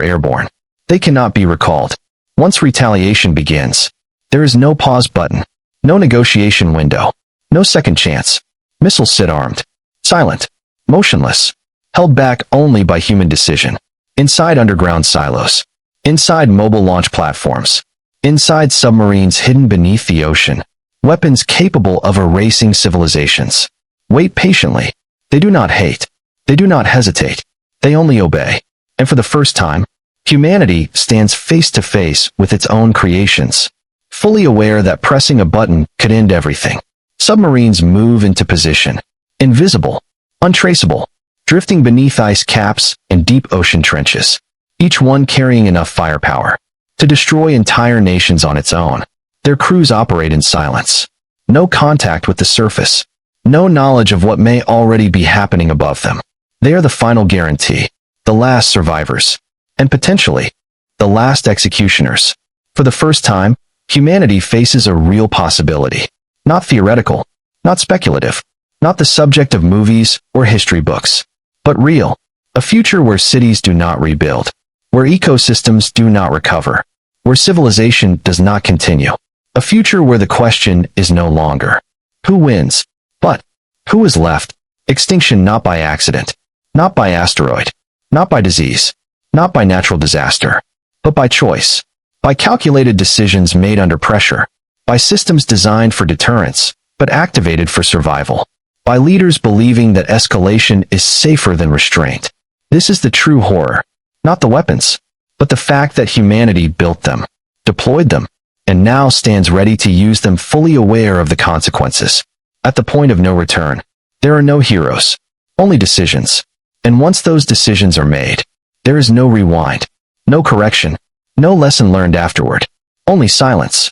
airborne, they cannot be recalled. Once retaliation begins, there is no pause button, no negotiation window, no second chance. Missiles sit armed, silent, motionless, held back only by human decision. Inside underground silos, inside mobile launch platforms, inside submarines hidden beneath the ocean, weapons capable of erasing civilizations. Wait patiently. They do not hate. They do not hesitate. They only obey. And for the first time, humanity stands face to face with its own creations, fully aware that pressing a button could end everything. Submarines move into position, invisible, untraceable, drifting beneath ice caps and deep ocean trenches, each one carrying enough firepower to destroy entire nations on its own. Their crews operate in silence. No contact with the surface. no knowledge of what may already be happening above them. They are the final guarantee, the last survivors, and potentially, the last executioners. For the first time, humanity faces a real possibility. Not theoretical, not speculative, not the subject of movies or history books, but real. A future where cities do not rebuild, where ecosystems do not recover, where civilization does not continue. A future where the question is no longer, who wins, but who is left? Extinction not by accident, not by asteroid, not by disease, not by natural disaster, but by choice, by calculated decisions made under pressure, by systems designed for deterrence, but activated for survival, by leaders believing that escalation is safer than restraint. This is the true horror, not the weapons, but the fact that humanity built them, deployed them, and now stands ready to use them fully aware of the consequences. At the point of no return, there are no heroes, only decisions. And once those decisions are made, there is no rewind, no correction, no lesson learned afterward, only silence.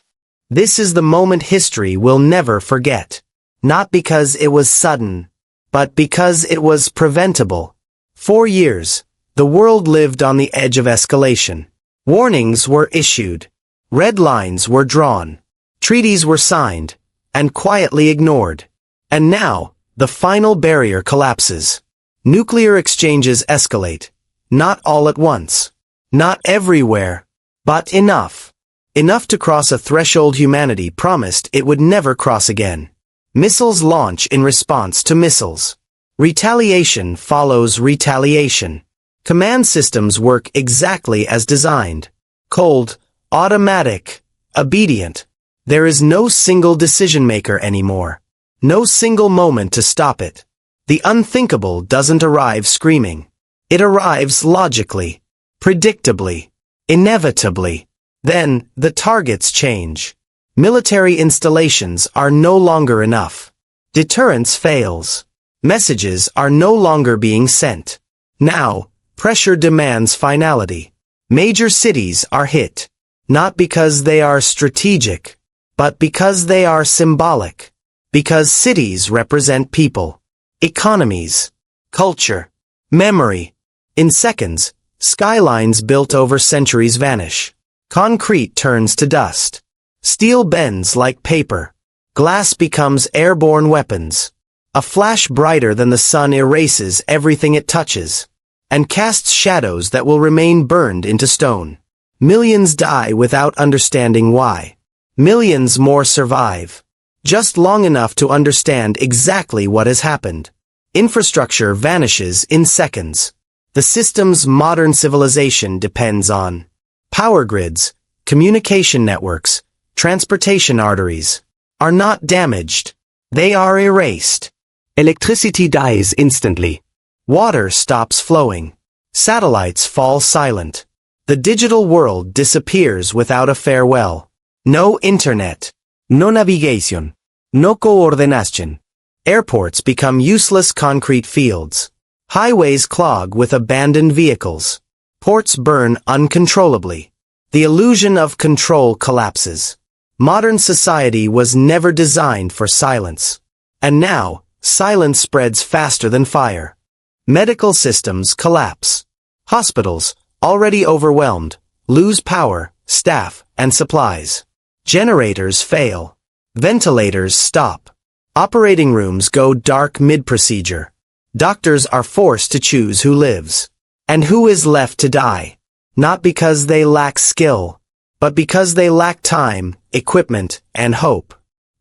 This is the moment history will never forget. Not because it was sudden, but because it was preventable. 4 years, the world lived on the edge of escalation. Warnings were issued. Red lines were drawn. Treaties were signed, and quietly ignored. And now, the final barrier collapses. Nuclear exchanges escalate. Not all at once. Not everywhere. But enough. Enough to cross a threshold humanity promised it would never cross again. Missiles launch in response to missiles. Retaliation follows retaliation. Command systems work exactly as designed. Cold, automatic, obedient. There is no single decision maker anymore. No single moment to stop it. The unthinkable doesn't arrive screaming. It arrives logically, predictably, inevitably. Then, the targets change. Military installations are no longer enough. Deterrence fails. Messages are no longer being sent. Now, pressure demands finality. Major cities are hit. Not because they are strategic, but because they are symbolic. Because cities represent people, economies, culture, memory. In seconds, skylines built over centuries vanish. Concrete turns to dust. Steel bends like paper. Glass becomes airborne weapons. A flash brighter than the sun erases everything it touches, and casts shadows that will remain burned into stone. Millions die without understanding why. Millions more survive. Just long enough to understand exactly what has happened. Infrastructure vanishes in seconds. The system's modern civilization depends on power grids, communication networks, transportation arteries, are not damaged. They are erased. Electricity dies instantly. Water stops flowing. Satellites fall silent. The digital world disappears without a farewell. No internet. No navigation. No coordination. Airports become useless concrete fields. Highways clog with abandoned vehicles. Ports burn uncontrollably. The illusion of control collapses. Modern society was never designed for silence. And now, silence spreads faster than fire. Medical systems collapse. Hospitals, already overwhelmed, lose power, staff, and supplies. Generators fail. Ventilators stop. Operating rooms go dark mid-procedure. Doctors are forced to choose who lives and who is left to die. Not because they lack skill, but because they lack time, equipment, and hope.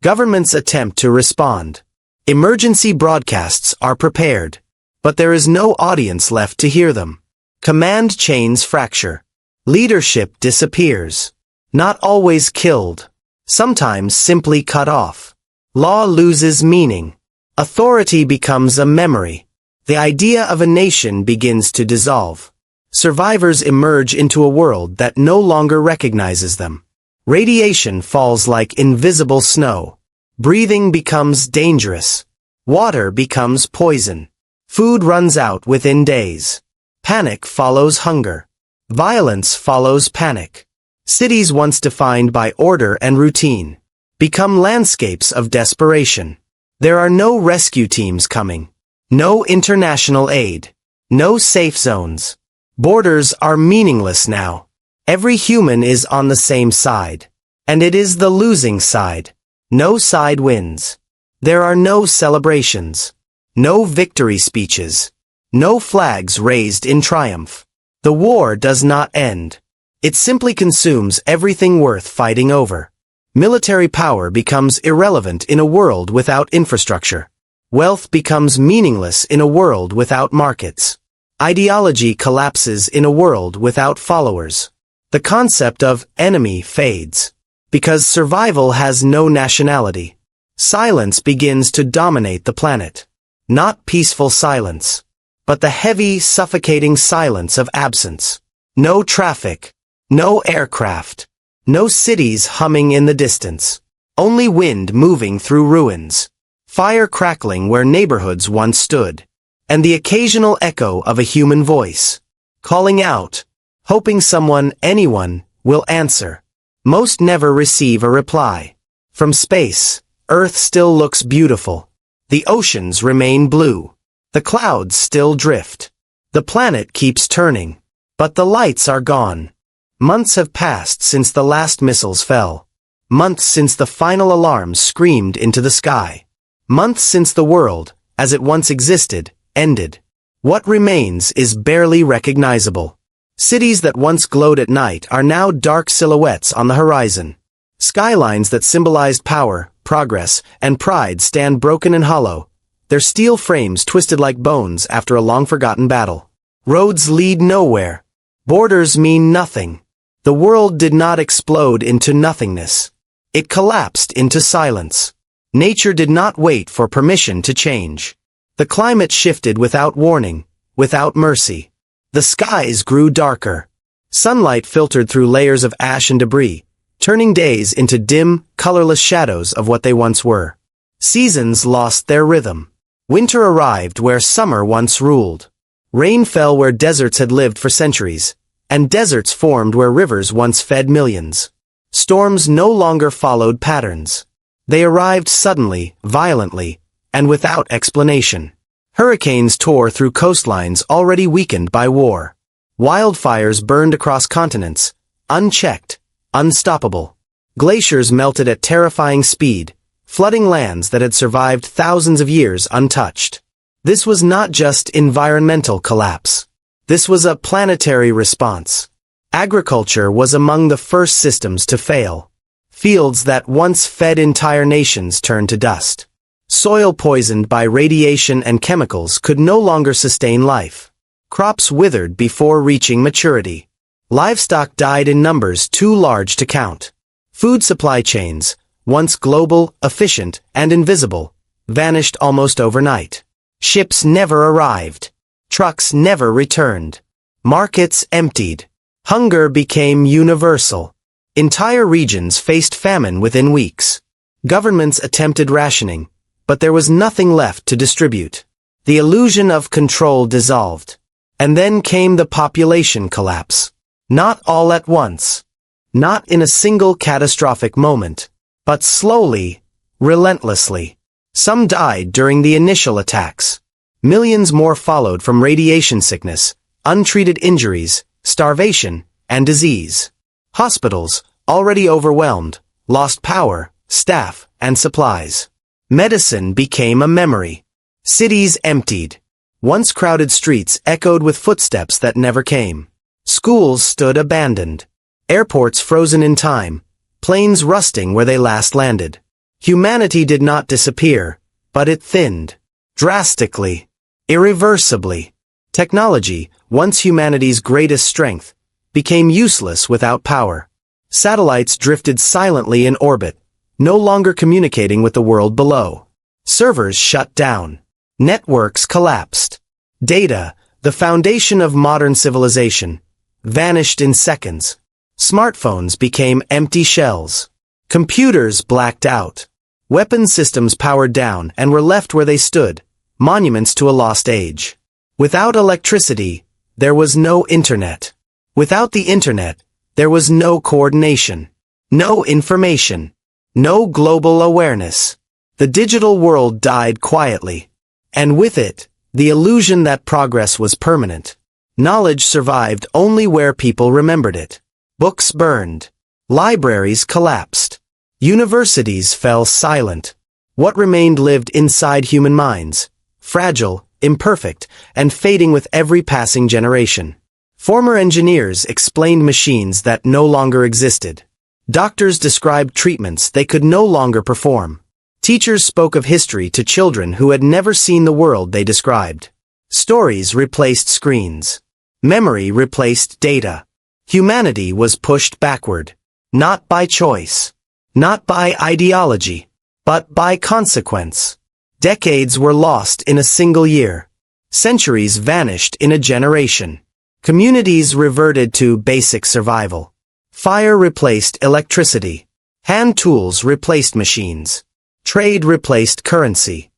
Governments attempt to respond. Emergency broadcasts are prepared, but there is no audience left to hear them. Command chains fracture. Leadership disappears. Not always killed. Sometimes simply cut off. Law loses meaning. Authority becomes a memory. The idea of a nation begins to dissolve. Survivors emerge into a world that no longer recognizes them. Radiation falls like invisible snow. Breathing becomes dangerous. Water becomes poison. Food runs out within days. Panic follows hunger. Violence follows panic. Cities once defined by order and routine become landscapes of desperation. There are no rescue teams coming. No international aid. No safe zones. Borders are meaningless now. Every human is on the same side. And it is the losing side. No side wins. There are no celebrations. No victory speeches. No flags raised in triumph. The war does not end. It simply consumes everything worth fighting over. Military power becomes irrelevant in a world without infrastructure. Wealth becomes meaningless in a world without markets. Ideology collapses in a world without followers. The concept of enemy fades. Because survival has no nationality. Silence begins to dominate the planet. Not peaceful silence, but the heavy, suffocating silence of absence. No traffic. No aircraft. No cities humming in the distance. Only wind moving through ruins. Fire crackling where neighborhoods once stood. And the occasional echo of a human voice. Calling out. Hoping someone, anyone, will answer. Most never receive a reply. From space, Earth still looks beautiful. The oceans remain blue. The clouds still drift. The planet keeps turning. But the lights are gone. Months have passed since the last missiles fell. Months since the final alarms screamed into the sky. Months since the world, as it once existed, ended. What remains is barely recognizable. Cities that once glowed at night are now dark silhouettes on the horizon. Skylines that symbolized power, progress, and pride stand broken and hollow, their steel frames twisted like bones after a long-forgotten battle. Roads lead nowhere. Borders mean nothing. The world did not explode into nothingness. It collapsed into silence. Nature did not wait for permission to change. The climate shifted without warning, without mercy. The skies grew darker. Sunlight filtered through layers of ash and debris, turning days into dim, colorless shadows of what they once were. Seasons lost their rhythm. Winter arrived where summer once ruled. Rain fell where deserts had lived for centuries, and deserts formed where rivers once fed millions. Storms no longer followed patterns. They arrived suddenly, violently, and without explanation. Hurricanes tore through coastlines already weakened by war. Wildfires burned across continents, unchecked, unstoppable. Glaciers melted at terrifying speed, flooding lands that had survived thousands of years untouched. This was not just environmental collapse. This was a planetary response. Agriculture was among the first systems to fail. Fields that once fed entire nations turned to dust. Soil poisoned by radiation and chemicals could no longer sustain life. Crops withered before reaching maturity. Livestock died in numbers too large to count. Food supply chains, once global, efficient, and invisible, vanished almost overnight. Ships never arrived. Trucks never returned. Markets emptied. Hunger became universal. Entire regions faced famine within weeks. Governments attempted rationing, but there was nothing left to distribute. The illusion of control dissolved. And then came the population collapse. Not all at once. Not in a single catastrophic moment, but slowly, relentlessly. Some died during the initial attacks. Millions more followed from radiation sickness, untreated injuries, starvation, and disease. Hospitals, already overwhelmed, lost power, staff, and supplies. Medicine became a memory. Cities emptied. Once crowded streets echoed with footsteps that never came. Schools stood abandoned. Airports frozen in time. Planes rusting where they last landed. Humanity did not disappear, but it thinned. Drastically. Irreversibly. Technology, once humanity's greatest strength, became useless without power. Satellites drifted silently in orbit, no longer communicating with the world below. Servers shut down. Networks collapsed. Data, the foundation of modern civilization, vanished in seconds. Smartphones became empty shells. Computers blacked out. Weapon systems powered down and were left where they stood, monuments to a lost age. Without electricity, there was no internet. Without the internet, there was no coordination, no information, no global awareness. The digital world died quietly. And with it, the illusion that progress was permanent. Knowledge survived only where people remembered it. Books burned. Libraries collapsed. Universities fell silent. What remained lived inside human minds, fragile, imperfect, and fading with every passing generation. Former engineers explained machines that no longer existed. Doctors described treatments they could no longer perform. Teachers spoke of history to children who had never seen the world they described. Stories replaced screens. Memory replaced data. Humanity was pushed backward. Not by choice. Not by ideology. But by consequence. Decades were lost in a single year. Centuries vanished in a generation. Communities reverted to basic survival. Fire replaced electricity. Hand tools replaced machines. Trade replaced currency.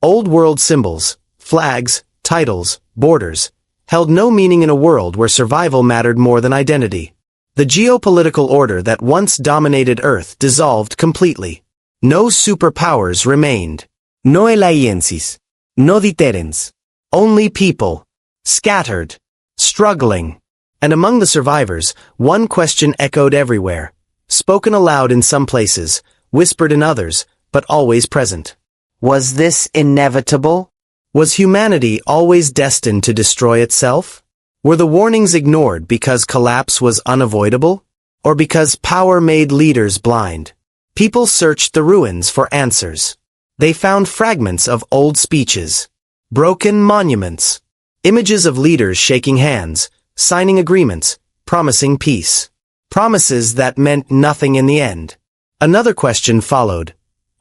Old world symbols, flags, titles, borders, held no meaning in a world where survival mattered more than identity. The geopolitical order that once dominated Earth dissolved completely. No superpowers remained. No alliances. No deterrents. Only people. Scattered. Struggling. And among the survivors, one question echoed everywhere. Spoken aloud in some places, whispered in others, but always present. Was this inevitable? Was humanity always destined to destroy itself? Were the warnings ignored because collapse was unavoidable? Or because power made leaders blind? People searched the ruins for answers. They found fragments of old speeches. Broken monuments. Images of leaders shaking hands, signing agreements, promising peace. Promises that meant nothing in the end. Another question followed.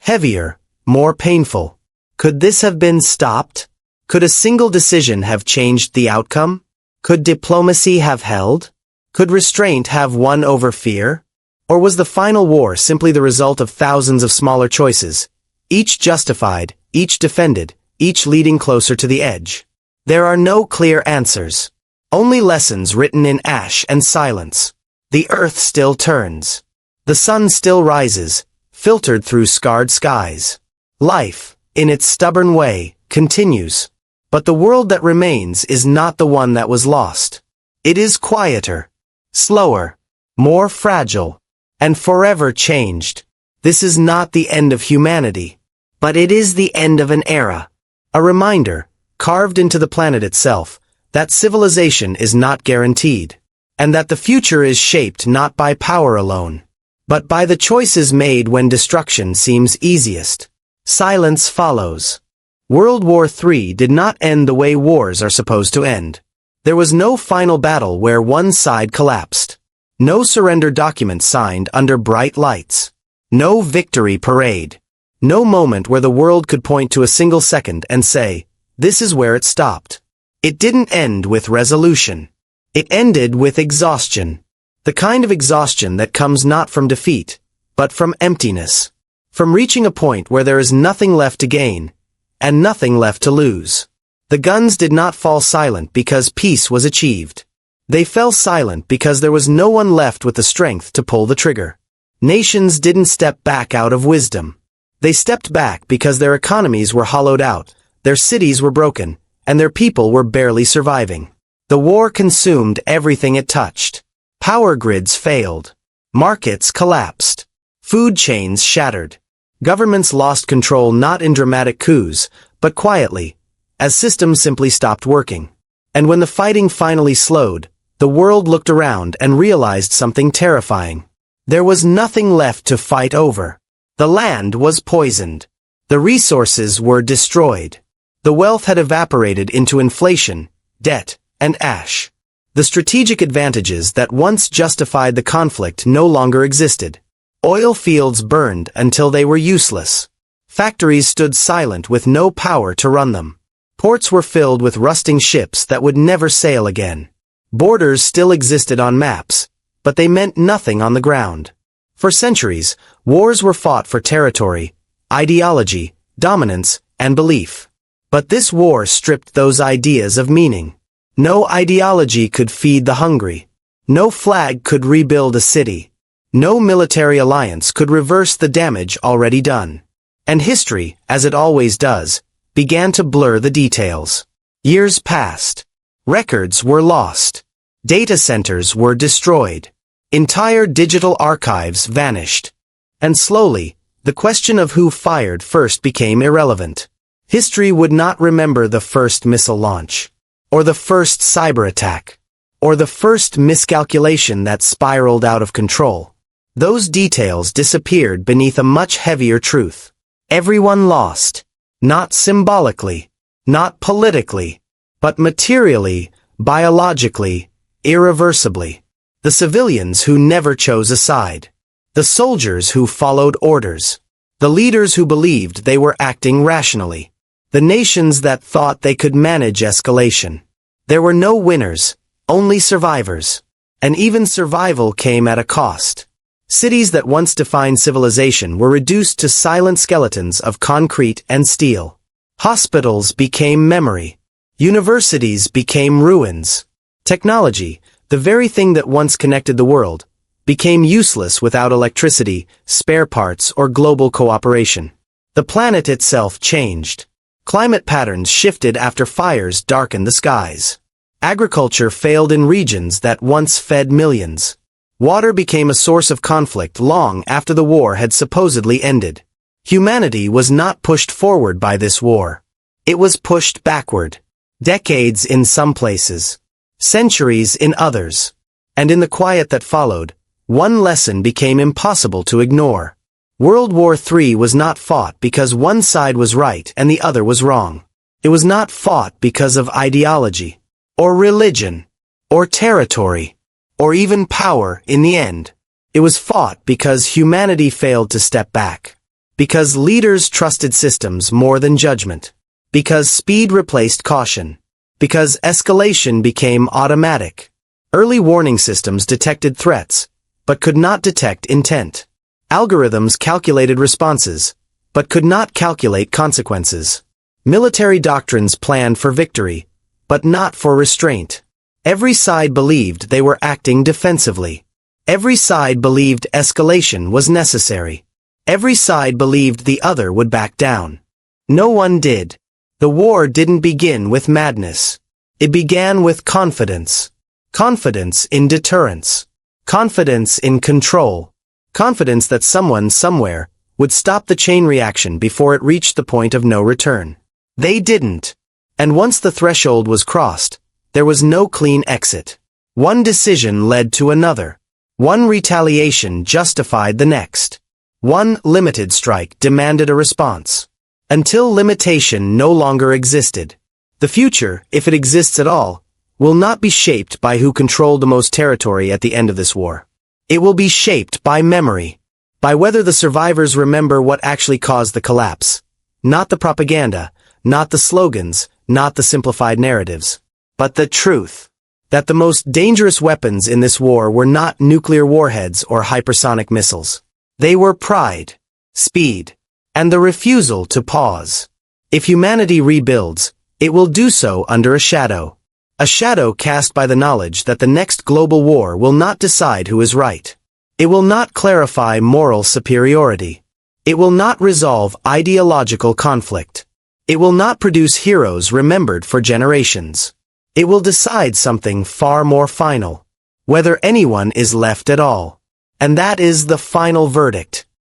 Heavier, more painful. Could this have been stopped? Could a single decision have changed the outcome? Could diplomacy have held? Could restraint have won over fear? Or was the final war simply the result of thousands of smaller choices, each justified, each defended, each leading closer to the edge? There are no clear answers. Only lessons written in ash and silence. The earth still turns. The sun still rises, filtered through scarred skies. Life, in its stubborn way, continues. But the world that remains is not the one that was lost. It is quieter, slower, more fragile, and forever changed. This is not the end of humanity, but it is the end of an era. A reminder, carved into the planet itself, that civilization is not guaranteed, and that the future is shaped not by power alone, but by the choices made when destruction seems easiest. Silence follows. World War III did not end the way wars are supposed to end. There was no final battle where one side collapsed. No surrender document signed under bright lights. No victory parade. No moment where the world could point to a single second and say, this is where it stopped. It didn't end with resolution. It ended with exhaustion. The kind of exhaustion that comes not from defeat, but from emptiness. From reaching a point where there is nothing left to gain, and nothing left to lose. The guns did not fall silent because peace was achieved. They fell silent because there was no one left with the strength to pull the trigger. Nations didn't step back out of wisdom. They stepped back because their economies were hollowed out, their cities were broken, and their people were barely surviving. The war consumed everything it touched. Power grids failed. Markets collapsed. Food chains shattered. Governments lost control not in dramatic coups, but quietly, as systems simply stopped working. And when the fighting finally slowed, the world looked around and realized something terrifying. There was nothing left to fight over. The land was poisoned. The resources were destroyed. The wealth had evaporated into inflation, debt, and ash. The strategic advantages that once justified the conflict no longer existed. Oil fields burned until they were useless. Factories stood silent with no power to run them. Ports were filled with rusting ships that would never sail again. Borders still existed on maps, but they meant nothing on the ground. For centuries, wars were fought for territory, ideology, dominance, and belief. But this war stripped those ideas of meaning. No ideology could feed the hungry. No flag could rebuild a city. No military alliance could reverse the damage already done. And history, as it always does, began to blur the details. Years passed. Records were lost. Data centers were destroyed. Entire digital archives vanished. And slowly, the question of who fired first became irrelevant. History would not remember the first missile launch, or the first cyberattack, or the first miscalculation that spiraled out of control. Those details disappeared beneath a much heavier truth. Everyone lost. Not symbolically, not politically, but materially, biologically, irreversibly. The civilians who never chose a side. The soldiers who followed orders. The leaders who believed they were acting rationally. The nations that thought they could manage escalation. There were no winners, only survivors. And even survival came at a cost. Cities that once defined civilization were reduced to silent skeletons of concrete and steel. Hospitals became memory. Universities became ruins. Technology, the very thing that once connected the world, became useless without electricity, spare parts, or global cooperation. The planet itself changed. Climate patterns shifted after fires darkened the skies. Agriculture failed in regions that once fed millions. Water became a source of conflict long after the war had supposedly ended. Humanity was not pushed forward by this war. It was pushed backward. Decades in some places. Centuries in others. And in the quiet that followed, one lesson became impossible to ignore. World War III was not fought because one side was right and the other was wrong. It was not fought because of ideology, or religion, or territory, or even power in the end. It was fought because humanity failed to step back. Because leaders trusted systems more than judgment. Because speed replaced caution. Because escalation became automatic. Early warning systems detected threats, but could not detect intent. Algorithms calculated responses, but could not calculate consequences. Military doctrines planned for victory, but not for restraint. Every side believed they were acting defensively. Every side believed escalation was necessary. Every side believed the other would back down. No one did. The war didn't begin with madness. It began with confidence. Confidence in deterrence. Confidence in control. Confidence that someone somewhere would stop the chain reaction before it reached the point of no return. They didn't. And once the threshold was crossed, there was no clean exit. One decision led to another. One retaliation justified the next. One limited strike demanded a response. Until limitation no longer existed. The future, if it exists at all, will not be shaped by who controlled the most territory at the end of this war. It will be shaped by memory. By whether the survivors remember what actually caused the collapse. Not the propaganda, not the slogans, not the simplified narratives. But the truth. That the most dangerous weapons in this war were not nuclear warheads or hypersonic missiles. They were pride, speed, and the refusal to pause. If humanity rebuilds, it will do so under a shadow. A shadow cast by the knowledge that the next global war will not decide who is right. It will not clarify moral superiority. It will not resolve ideological conflict. It will not produce heroes remembered for generations. It will decide something far more final. Whether anyone is left at all. And that is the final verdict.